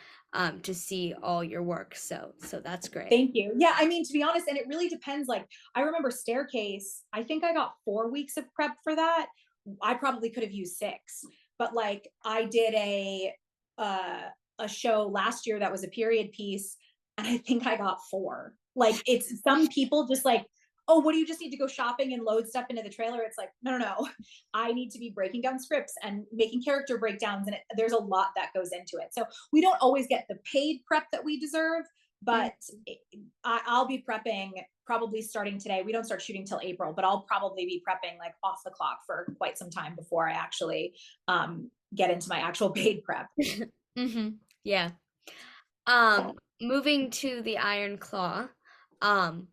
to see all your work. So that's great. Thank you. Yeah, I mean, to be honest, and it really depends. Like, I remember Staircase, I think I got 4 weeks of prep for that. I probably could have used six, but like I did uh, a show last year that was a period piece, and I think I got four. Like, it's some people just like, oh, what do you just need to go shopping and load stuff into the trailer? It's like, no, no, no. I need to be breaking down scripts and making character breakdowns, and there's a lot that goes into it. So we don't always get the paid prep that we deserve, but I'll be prepping probably starting today. We don't start shooting till April, but I'll probably be prepping like off the clock for quite some time before I actually get into my actual paid prep. Mm-hmm. Yeah. Moving to the Iron Claw,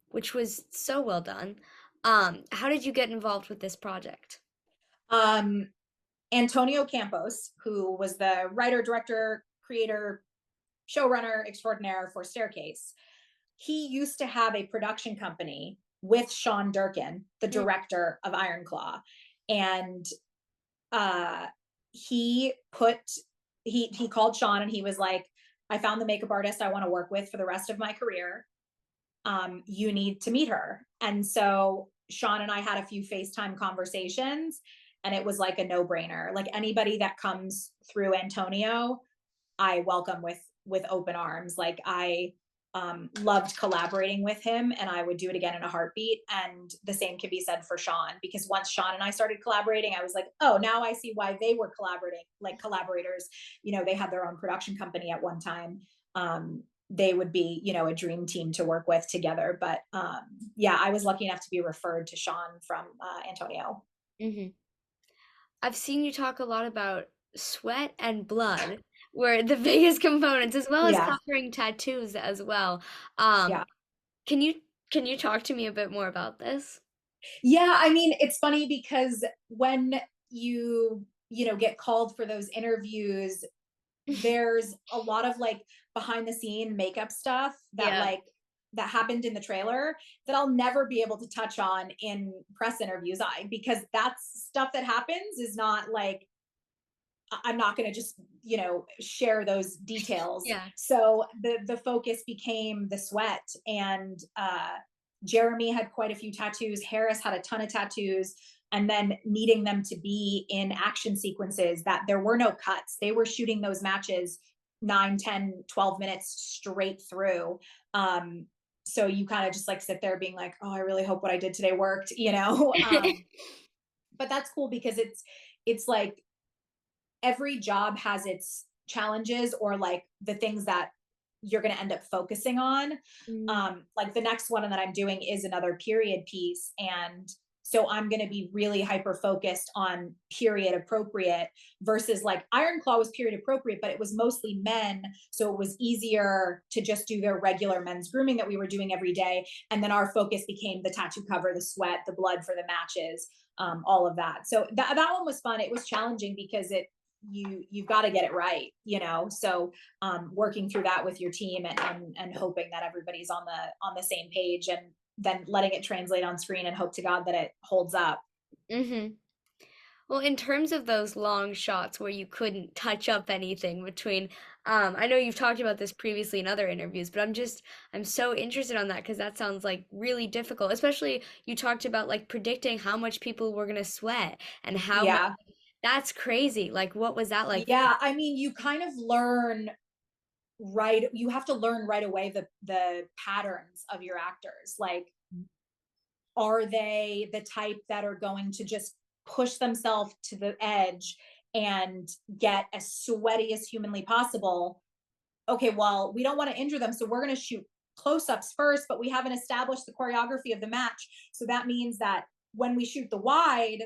which was so well done. How did you get involved with this project? Um, Antonio Campos, who was the writer, director, creator, showrunner extraordinaire for Staircase, he used to have a production company with Sean Durkin, the Mm, director of Iron Claw. And uh he put he called Sean and he was like, I found the makeup artist I want to work with for the rest of my career. You need to meet her. And so Sean and I had a few FaceTime conversations, and it was like a no-brainer. Like, anybody that comes through Antonio, I welcome with open arms. Like, I loved collaborating with him, and I would do it again in a heartbeat. And the same can be said for Sean, because once Sean and I started collaborating, I was like, oh, now I see why they were collaborating, like collaborators. They had their own production company at one time. They would be, a dream team to work with together. But yeah, I was lucky enough to be referred to Sean from Antonio. hmm I've seen you talk a lot about sweat and blood were the biggest components, as well as Yeah. covering tattoos as well. Um, Yeah. can you can you talk to me a bit more about this? Yeah, I mean, it's funny because when get called for those interviews, there's a lot of like behind the scene makeup stuff Yeah. that happened in the trailer that I'll never be able to touch on in press interviews. Because that's stuff that happens is not like I'm not going to just, share those details. Yeah. So the focus became the sweat. And Jeremy had quite a few tattoos. Harris had a ton of tattoos. And then needing them to be in action sequences that there were no cuts. They were shooting those matches 9, 10, 12 minutes straight through. So you kind of just like sit there being like, oh, I really hope what I did today worked. But that's cool because it's like every job has its challenges, or like the things that you're going to end up focusing on. Mm, Like the next one that I'm doing is another period piece. And so I'm going to be really hyper focused on period appropriate, versus like Iron Claw was period appropriate, but it was mostly men. So it was easier to just do their regular men's grooming that we were doing every day. And then our focus became the tattoo cover, the sweat, the blood for the matches, all of that. So that one was fun. It was challenging because you've got to get it right. So working through that with your team, and hoping that everybody's on the same page, and then letting it translate on screen and hope to God that it holds up. hmm Well, in terms of those long shots where you couldn't touch up anything between, I know you've talked about this previously in other interviews, but I'm so interested on that because that sounds like really difficult. Especially you talked about like predicting how much people were gonna sweat and how much, Yeah. that's crazy. Like, what was that like? Yeah, I mean, you kind of learn you have to learn right away the patterns of your actors. Like, are they the type that are going to just push themselves to the edge and get as sweaty as humanly possible? Okay, well, we don't want to injure them, so we're going to shoot close-ups first, but we haven't established the choreography of the match. So that means that when we shoot the wide,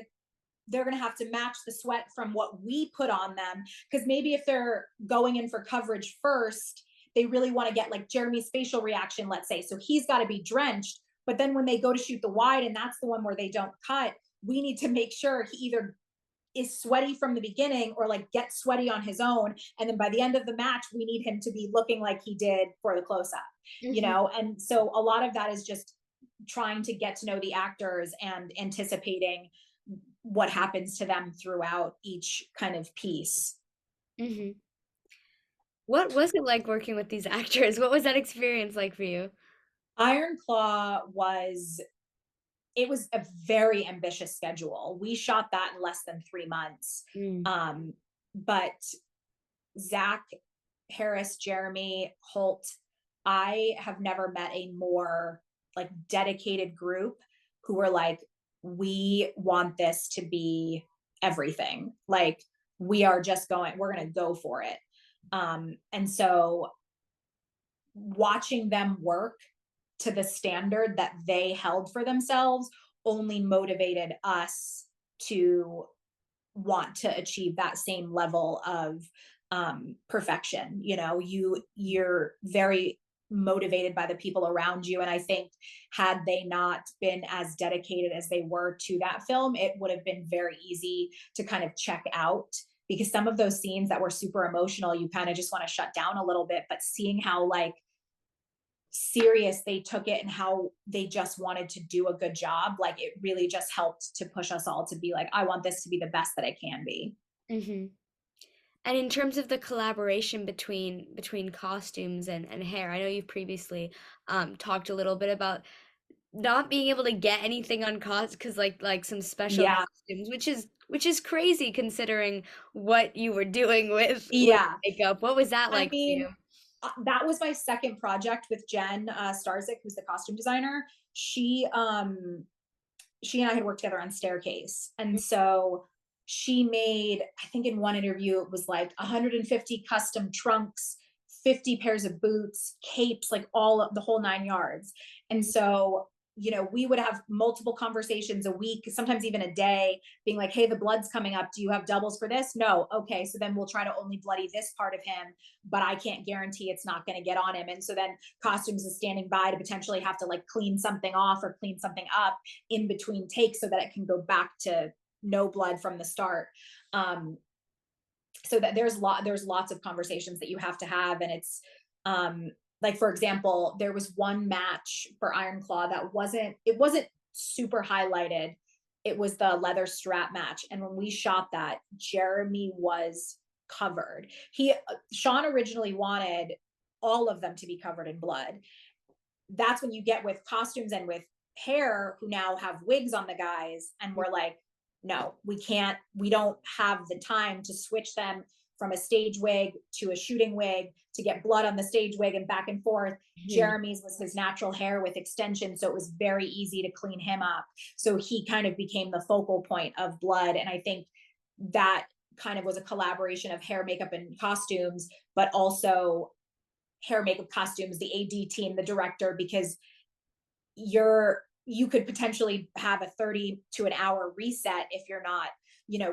they're going to have to match the sweat from what we put on them. Because maybe if they're going in for coverage first, they really want to get like Jeremy's facial reaction, let's say. So he's got to be drenched. But then when they go to shoot the wide, and that's the one where they don't cut, we need to make sure he either is sweaty from the beginning or like get sweaty on his own, and then by the end of the match we need him to be looking like he did for the close up, Hmm. and so a lot of that is just trying to get to know the actors and anticipating what happens to them throughout each kind of piece. Hmm. What was it like working with these actors? What was that experience like for you? Iron Claw was it was a very ambitious schedule. We shot that in less than 3 months. Mm. But Zach, Harris, Jeremy, Holt, I have never met a more like dedicated group who were like, we want this to be everything. Like, we're going to go for it. And so watching them work to the standard that they held for themselves only motivated us to want to achieve that same level of perfection. You're very motivated by the people around you, and I think had they not been as dedicated as they were to that film, it would have been very easy to kind of check out, because some of those scenes that were super emotional, you kind of just want to shut down a little bit. But seeing how like serious they took it and how they just wanted to do a good job, like it really just helped to push us all to be like, I want this to be the best that it can be. Hmm. And in terms of the collaboration between costumes and hair, I know you've previously talked a little bit about not being able to get anything on cost because like some special Yeah. costumes, which is crazy considering what you were doing with Yeah. makeup. What was that I like for mean, you? that was my second project with Jen Starzik, who's the costume designer. She and I had worked together on Staircase. And so she made, I think in one interview, it was like 150 custom trunks, 50 pairs of boots, capes, like all of the whole 9 yards. And so, we would have multiple conversations a week, sometimes even a day, being like, hey, the blood's coming up. Do you have doubles for this? No. Okay. So then we'll try to only bloody this part of him, but I can't guarantee it's not going to get on him. And so then costumes is standing by to potentially have to like clean something off or clean something up in between takes so that it can go back to no blood from the start. Um, so that there's lots of conversations that you have to have, and it's like, for example, there was one match for Iron Claw that wasn't super highlighted. It was the leather strap match, and when we shot that, Jeremy was covered. Sean originally wanted all of them to be covered in blood. That's when you get with costumes and with hair, who now have wigs on the guys, and we're like, no, we can't, we don't have the time to switch them from a stage wig to a shooting wig to get blood on the stage wig and back and forth. Mhm. Jeremy's was his natural hair with extensions, so it was very easy to clean him up. So he kind of became the focal point of blood, and I think that kind of was a collaboration of hair, makeup, and costumes, but also hair, makeup, costumes, the AD team, the director, because you could potentially have a 30 to an hour reset if you're not,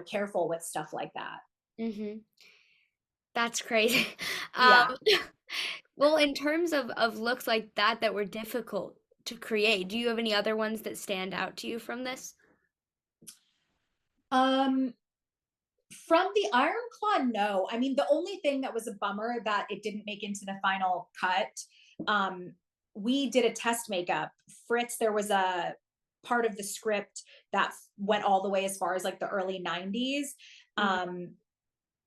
careful with stuff like that. Mhm. That's crazy. Um, Yeah. well, in terms of looks like that were difficult to create, do you have any other ones that stand out to you from this? Um from the Iron Claw, no. I mean, the only thing that was a bummer that it didn't make into the final cut, um, we did a test makeup. Fritz, there was a part of the script that went all the way as far as like the early 90s. Mhm. Um,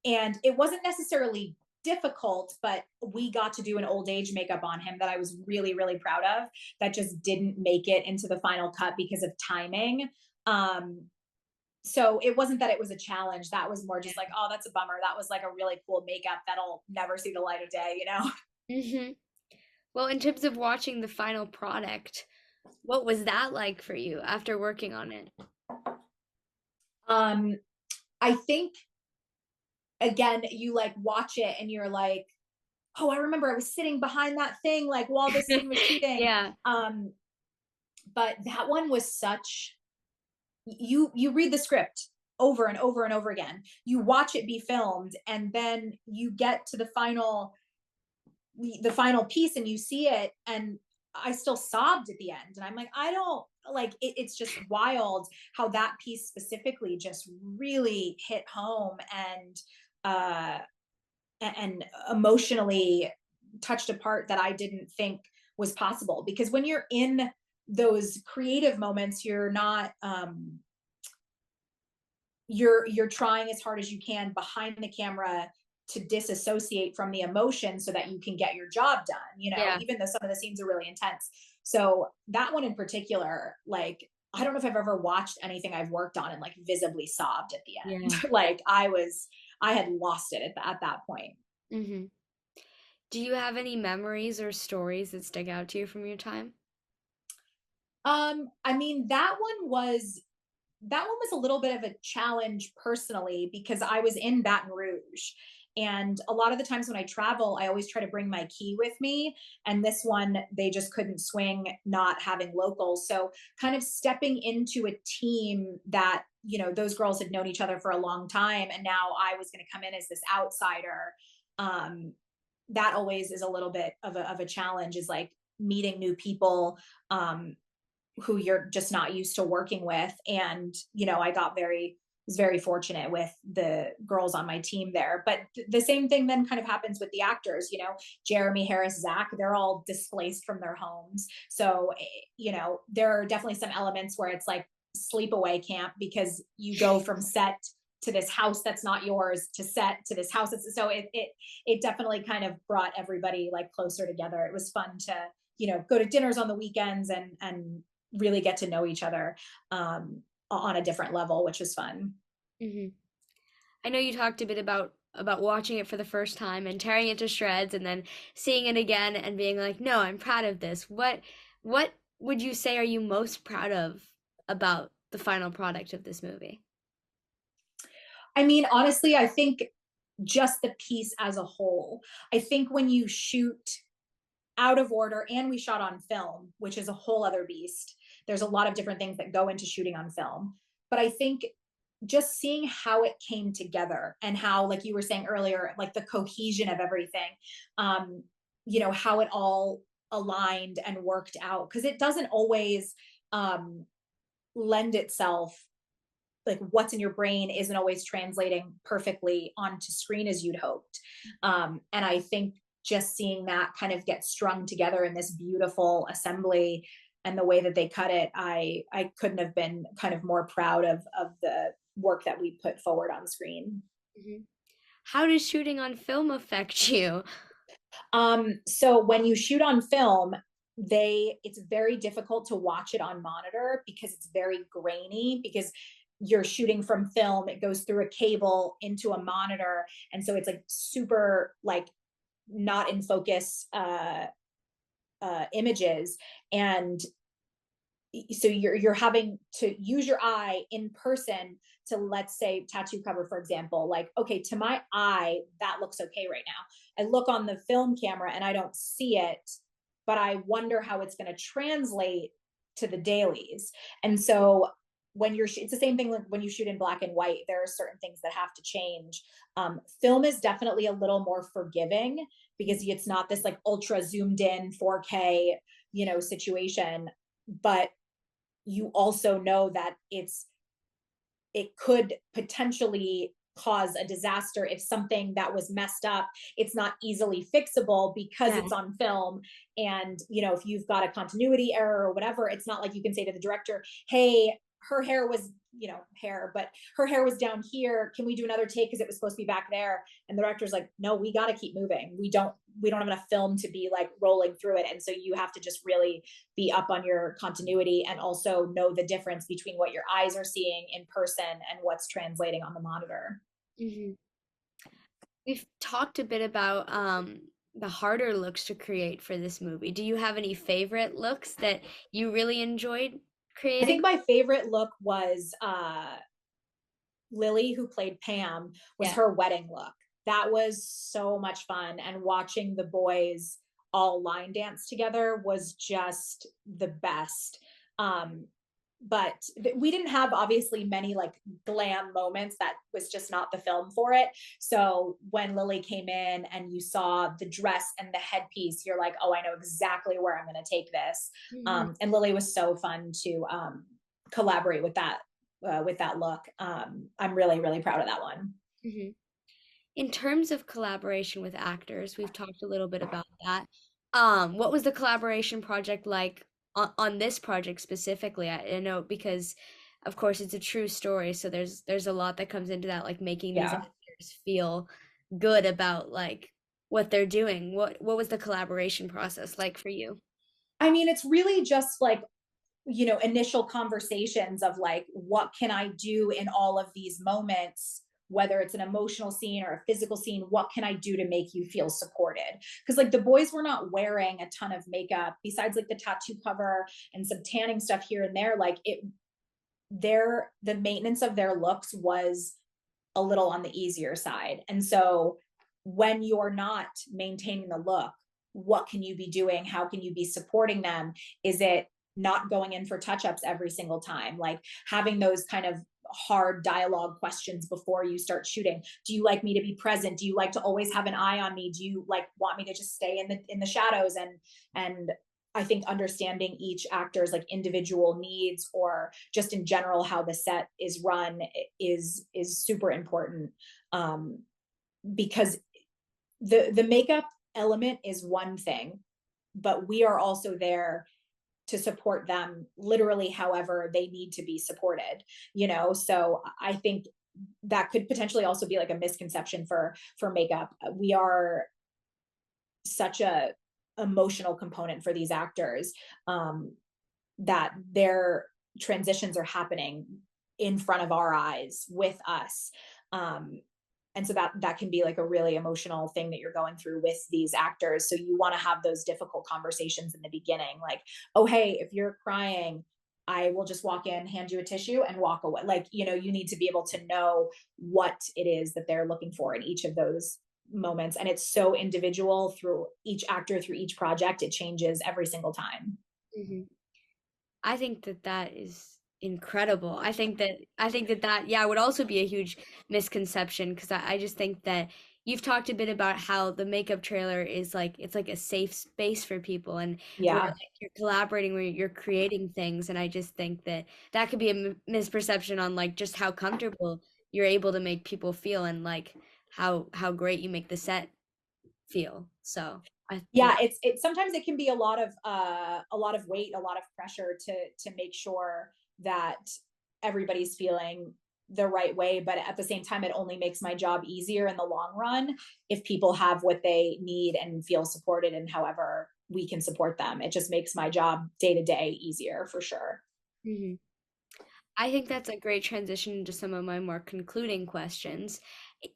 and it wasn't necessarily difficult, but we got to do an old age makeup on him that I was really, really proud of, that just didn't make it into the final cut because of timing. Um, So it wasn't that it was a challenge. That was more just like, oh, that's a bummer. That was like a really cool makeup that'll never see the light of day, you know? Hmm. Well, in terms of watching the final product, what was that like for you after working on it? Um, I think again, you like watch it and you're like, oh, I remember I was sitting behind that thing like while this scene was shooting. Yeah, Um, but that one was such, you read the script over and over and over again. You watch it be filmed, and then you get to the final piece and you see it, and I still sobbed at the end, and I'm like, I don't like it's just wild how that piece specifically just really hit home uh and emotionally touched a part that I didn't think was possible, because when you're in those creative moments, you're not you're trying as hard as you can behind the camera to disassociate from the emotion so that you can get your job done, you know, yeah, even though some of the scenes are really intense. So that one in particular, like, I don't know if I've ever watched anything I've worked on and like visibly sobbed at the yeah. end. Like I had lost it at that point. Hmm. Do you have any memories or stories that stick out to you from your time? I mean, that one was a little bit of a challenge personally, because I was in Baton Rouge. And a lot of the times when I travel, I always try to bring my key with me. And this one, they just couldn't swing not having locals. So, kind of stepping into a team that, you know, those girls had known each other for a long time. And now I was going to come in as this outsider. Um, that always is a little bit of a challenge, is like meeting new people. Who you're just not used to working with. And, you know, I got was very fortunate with the girls on my team there. But the same thing then kind of happens with the actors, you know, Jeremy, Harris, Zach, they're all displaced from their homes. So, you know, there are definitely some elements where it's like sleepaway camp, because you go from set to this house that's not yours, to set to this house that's, so it definitely kind of brought everybody like closer together. It was fun to, you know, go to dinners on the weekends and really get to know each other on a different level, which was fun. Hmm. I know you talked a bit about watching it for the first time and tearing it to shreds and then seeing it again and being like, "No, I'm proud of this." What would you say are you most proud of about the final product of this movie? I mean, honestly, I think just the piece as a whole. I think when you shoot out of order, and we shot on film, which is a whole other beast. There's a lot of different things that go into shooting on film. But I think just seeing how it came together, and how, like you were saying earlier, like the cohesion of everything, um, you know, how it all aligned and worked out. Because it doesn't always um, lend itself, like what's in your brain isn't always translating perfectly onto screen as you'd hoped. And I think just seeing that kind of get strung together in this beautiful assembly, and the way that they cut it, I couldn't have been kind of more proud of the work that we put forward on screen. Hmm. How does shooting on film affect you? So when you shoot on film, it's very difficult to watch it on monitor because it's very grainy, because you're shooting from film, it goes through a cable into a monitor, and so it's like super like not in focus images. And so you're having to use your eye in person to, let's say, tattoo cover, for example, like, okay, to my eye that looks okay right now. I look on the film camera and I don't see it, but I wonder how it's going to translate to the dailies. And so when it's the same thing like when you shoot in black and white, there are certain things that have to change. Film is definitely a little more forgiving, because it's not this like ultra zoomed in 4K, you know, situation. But you also know that it could potentially cause a disaster if something that was messed up, it's not easily fixable because Yeah. it's on film. And, you know, if you've got a continuity error or whatever, it's not like you can say to the director, hey, her hair was, hair, but her hair was down here. Can we do another take because it was supposed to be back there? And the director's like, no, we got to keep moving. We don't have enough film to be like rolling through it. And so you have to just really be up on your continuity and also know the difference between what your eyes are seeing in person and what's translating on the monitor. Hmm. We've talked a bit about the harder looks to create for this movie. Do you have any favorite looks that you really enjoyed I think creating? my favorite look was Lily, who played Pam, was Yeah. her wedding look. That was so much fun. And watching the boys all line dance together was just the best. Um, but we didn't have obviously many like glam moments. That was just not the film for it. So when Lily came in and you saw the dress and the headpiece, you're like, oh, I know exactly where I'm going to take this. Hmm. And Lily was so fun to collaborate with that look. I'm really, really proud of that one. Hmm. In terms of collaboration with actors, we've talked a little bit about that. What was the collaboration project like on this project specifically? I know because, of course, it's a true story, so there's a lot that comes into that, like making these Yeah. actors feel good about like what they're doing. What was the collaboration process like for you? I mean, it's really just like, initial conversations of like, what can I do in all of these moments? Whether it's an emotional scene or a physical scene, what can I do to make you feel supported? Because like the boys were not wearing a ton of makeup besides like the tattoo cover and some tanning stuff here and there. Like the maintenance of their looks was a little on the easier side. And so when you're not maintaining the look, what can you be doing? How can you be supporting them? Is it not going in for touch ups every single time? Like having those kind of hard dialogue questions before you start shooting. Do you like me to be present? Do you like to always have an eye on me? Do you like want me to just stay in the shadows? And I think understanding each actor's like individual needs or just in general how the set is run is super important. Um, because the makeup element is one thing, but we are also there to support them literally however they need to be supported, so I think that could potentially also be like a misconception for makeup. We are such a emotional component for these actors, that their transitions are happening in front of our eyes with us. um, and so that can be like a really emotional thing that you're going through with these actors, so you want to have those difficult conversations in the beginning, like, oh hey, if you're crying, I will just walk in, hand you a tissue and walk away. Like, you need to be able to know what it is that they're looking for in each of those moments, and it's so individual through each actor, through each project. It changes every single time. Hmm. I think that that is incredible. I think that yeah would also be a huge misconception because I just think that you've talked a bit about how the makeup trailer is like it's like a safe space for people and where Yeah. like you're collaborating where you're creating things and I just think that that could be a misperception on like just how comfortable you're able to make people feel and like how great you make the set feel. So I Yeah, think it's sometimes it can be a lot of weight, a lot of pressure to make sure that everybody's feeling the right way, but at the same time it only makes my job easier in the long run if people have what they need and feel supported, and however we can support them. It just makes my job day to day easier for sure. Mhm. I think that's a great transition into some of my more concluding questions.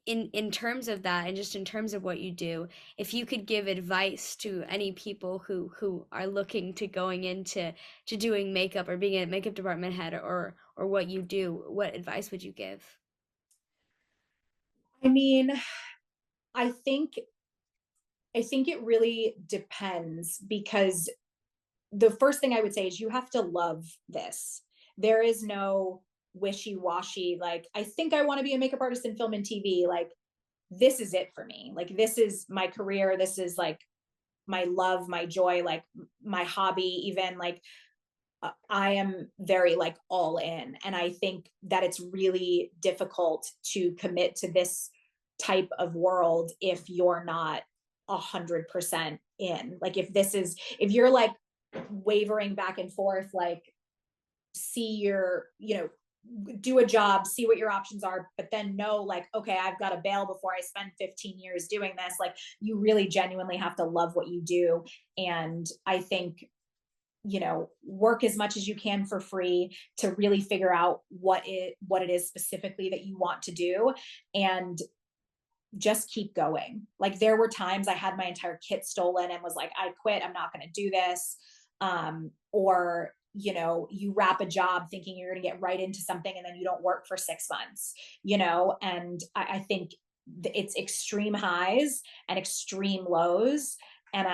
In terms of that, and just in terms of what you do, if you could give advice to any people who are looking to going into to doing makeup or being a makeup department head or what you do, what advice would you give? I mean, I think I think it really depends, because the first thing I would say is you have to love this. There is no wishy-washy, like, I think I want to be a makeup artist in film and TV. Like, this is it for me. Like, this is my career. This is like my love, my joy, like my hobby, even like I am very like all in. And I think that it's really difficult to commit to this type of world if you're not 100% in. Like, if you're like wavering back and forth, like, see your, do a job, see what your options are, but then know like, okay, I've got to bail before I spend 15 years doing this. Like you really genuinely have to love what you do. And I think, work as much as you can for free to really figure out what it is specifically that you want to do, and just keep going. Like there were times I had my entire kit stolen and was like, I quit, I'm not going to do this. Or you wrap a job thinking you're going to get right into something and then you don't work for 6 months, and I think it's extreme highs and extreme lows. And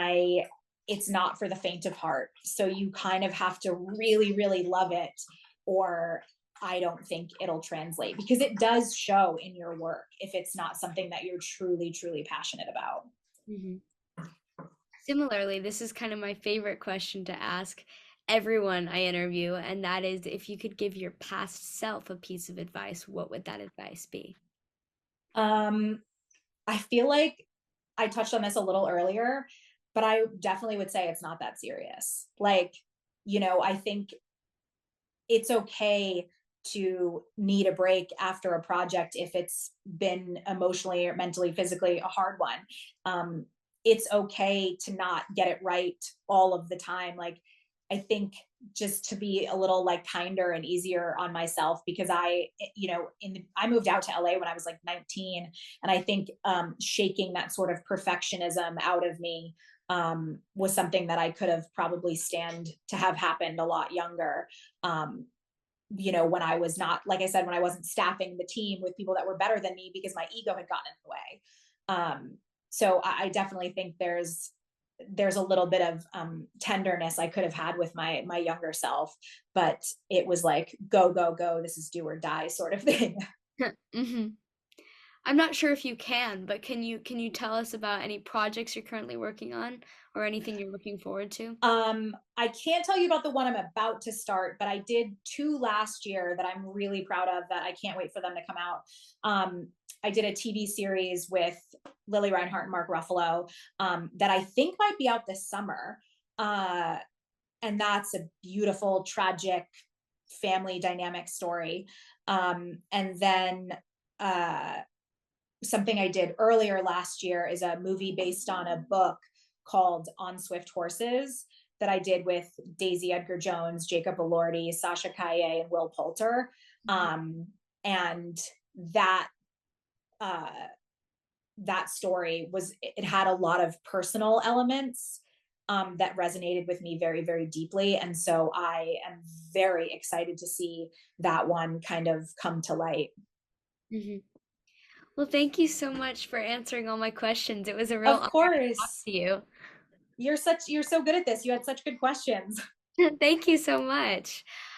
it's not for the faint of heart. So you kind of have to really, really love it, or I don't think it'll translate, because it does show in your work if it's not something that you're truly, truly passionate about. Hmm. Similarly, this is kind of my favorite question to ask everyone I interview, and that is if you could give your past self a piece of advice, what would that advice be? Um, I feel like I touched on this a little earlier, but I definitely would say it's not that serious. Like, I think it's okay to need a break after a project if it's been emotionally or mentally, physically a hard one. Um, it's okay to not get it right all of the time. Like, I think just to be a little like kinder and easier on myself, because I moved out to LA when I was like 19, and I think shaking that sort of perfectionism out of me was something that I could have probably stand to have happened a lot younger. um, when I was not, like I said, when I wasn't staffing the team with people that were better than me because my ego had gotten in the way. So I definitely think there's a little bit of tenderness I could have had with my younger self, but it was like go go go. This is do or die sort of thing. Hmm. I'm not sure if you can, but can you tell us about any projects you're currently working on or anything you're looking forward to? I can't tell you about the one I'm about to start, but I did two last year that I'm really proud of that I can't wait for them to come out. I did a TV series with Lily Reinhart and Mark Ruffalo that I think might be out this summer. Uh, and that's a beautiful, tragic family dynamic story. And then uh, something I did earlier last year is a movie based on a book called On Swift Horses that I did with Daisy Edgar Jones, Jacob Elordi, Sasha Kaye, and Will Poulter. Mhm. And that uh, that story it had a lot of personal elements that resonated with me very, very deeply. And so I am very excited to see that one kind of come to light. Mhm. Well, thank you so much for answering all my questions. It was a real Of honor to talk course. to you. You're so good at this. You had such good questions. Thank you so much.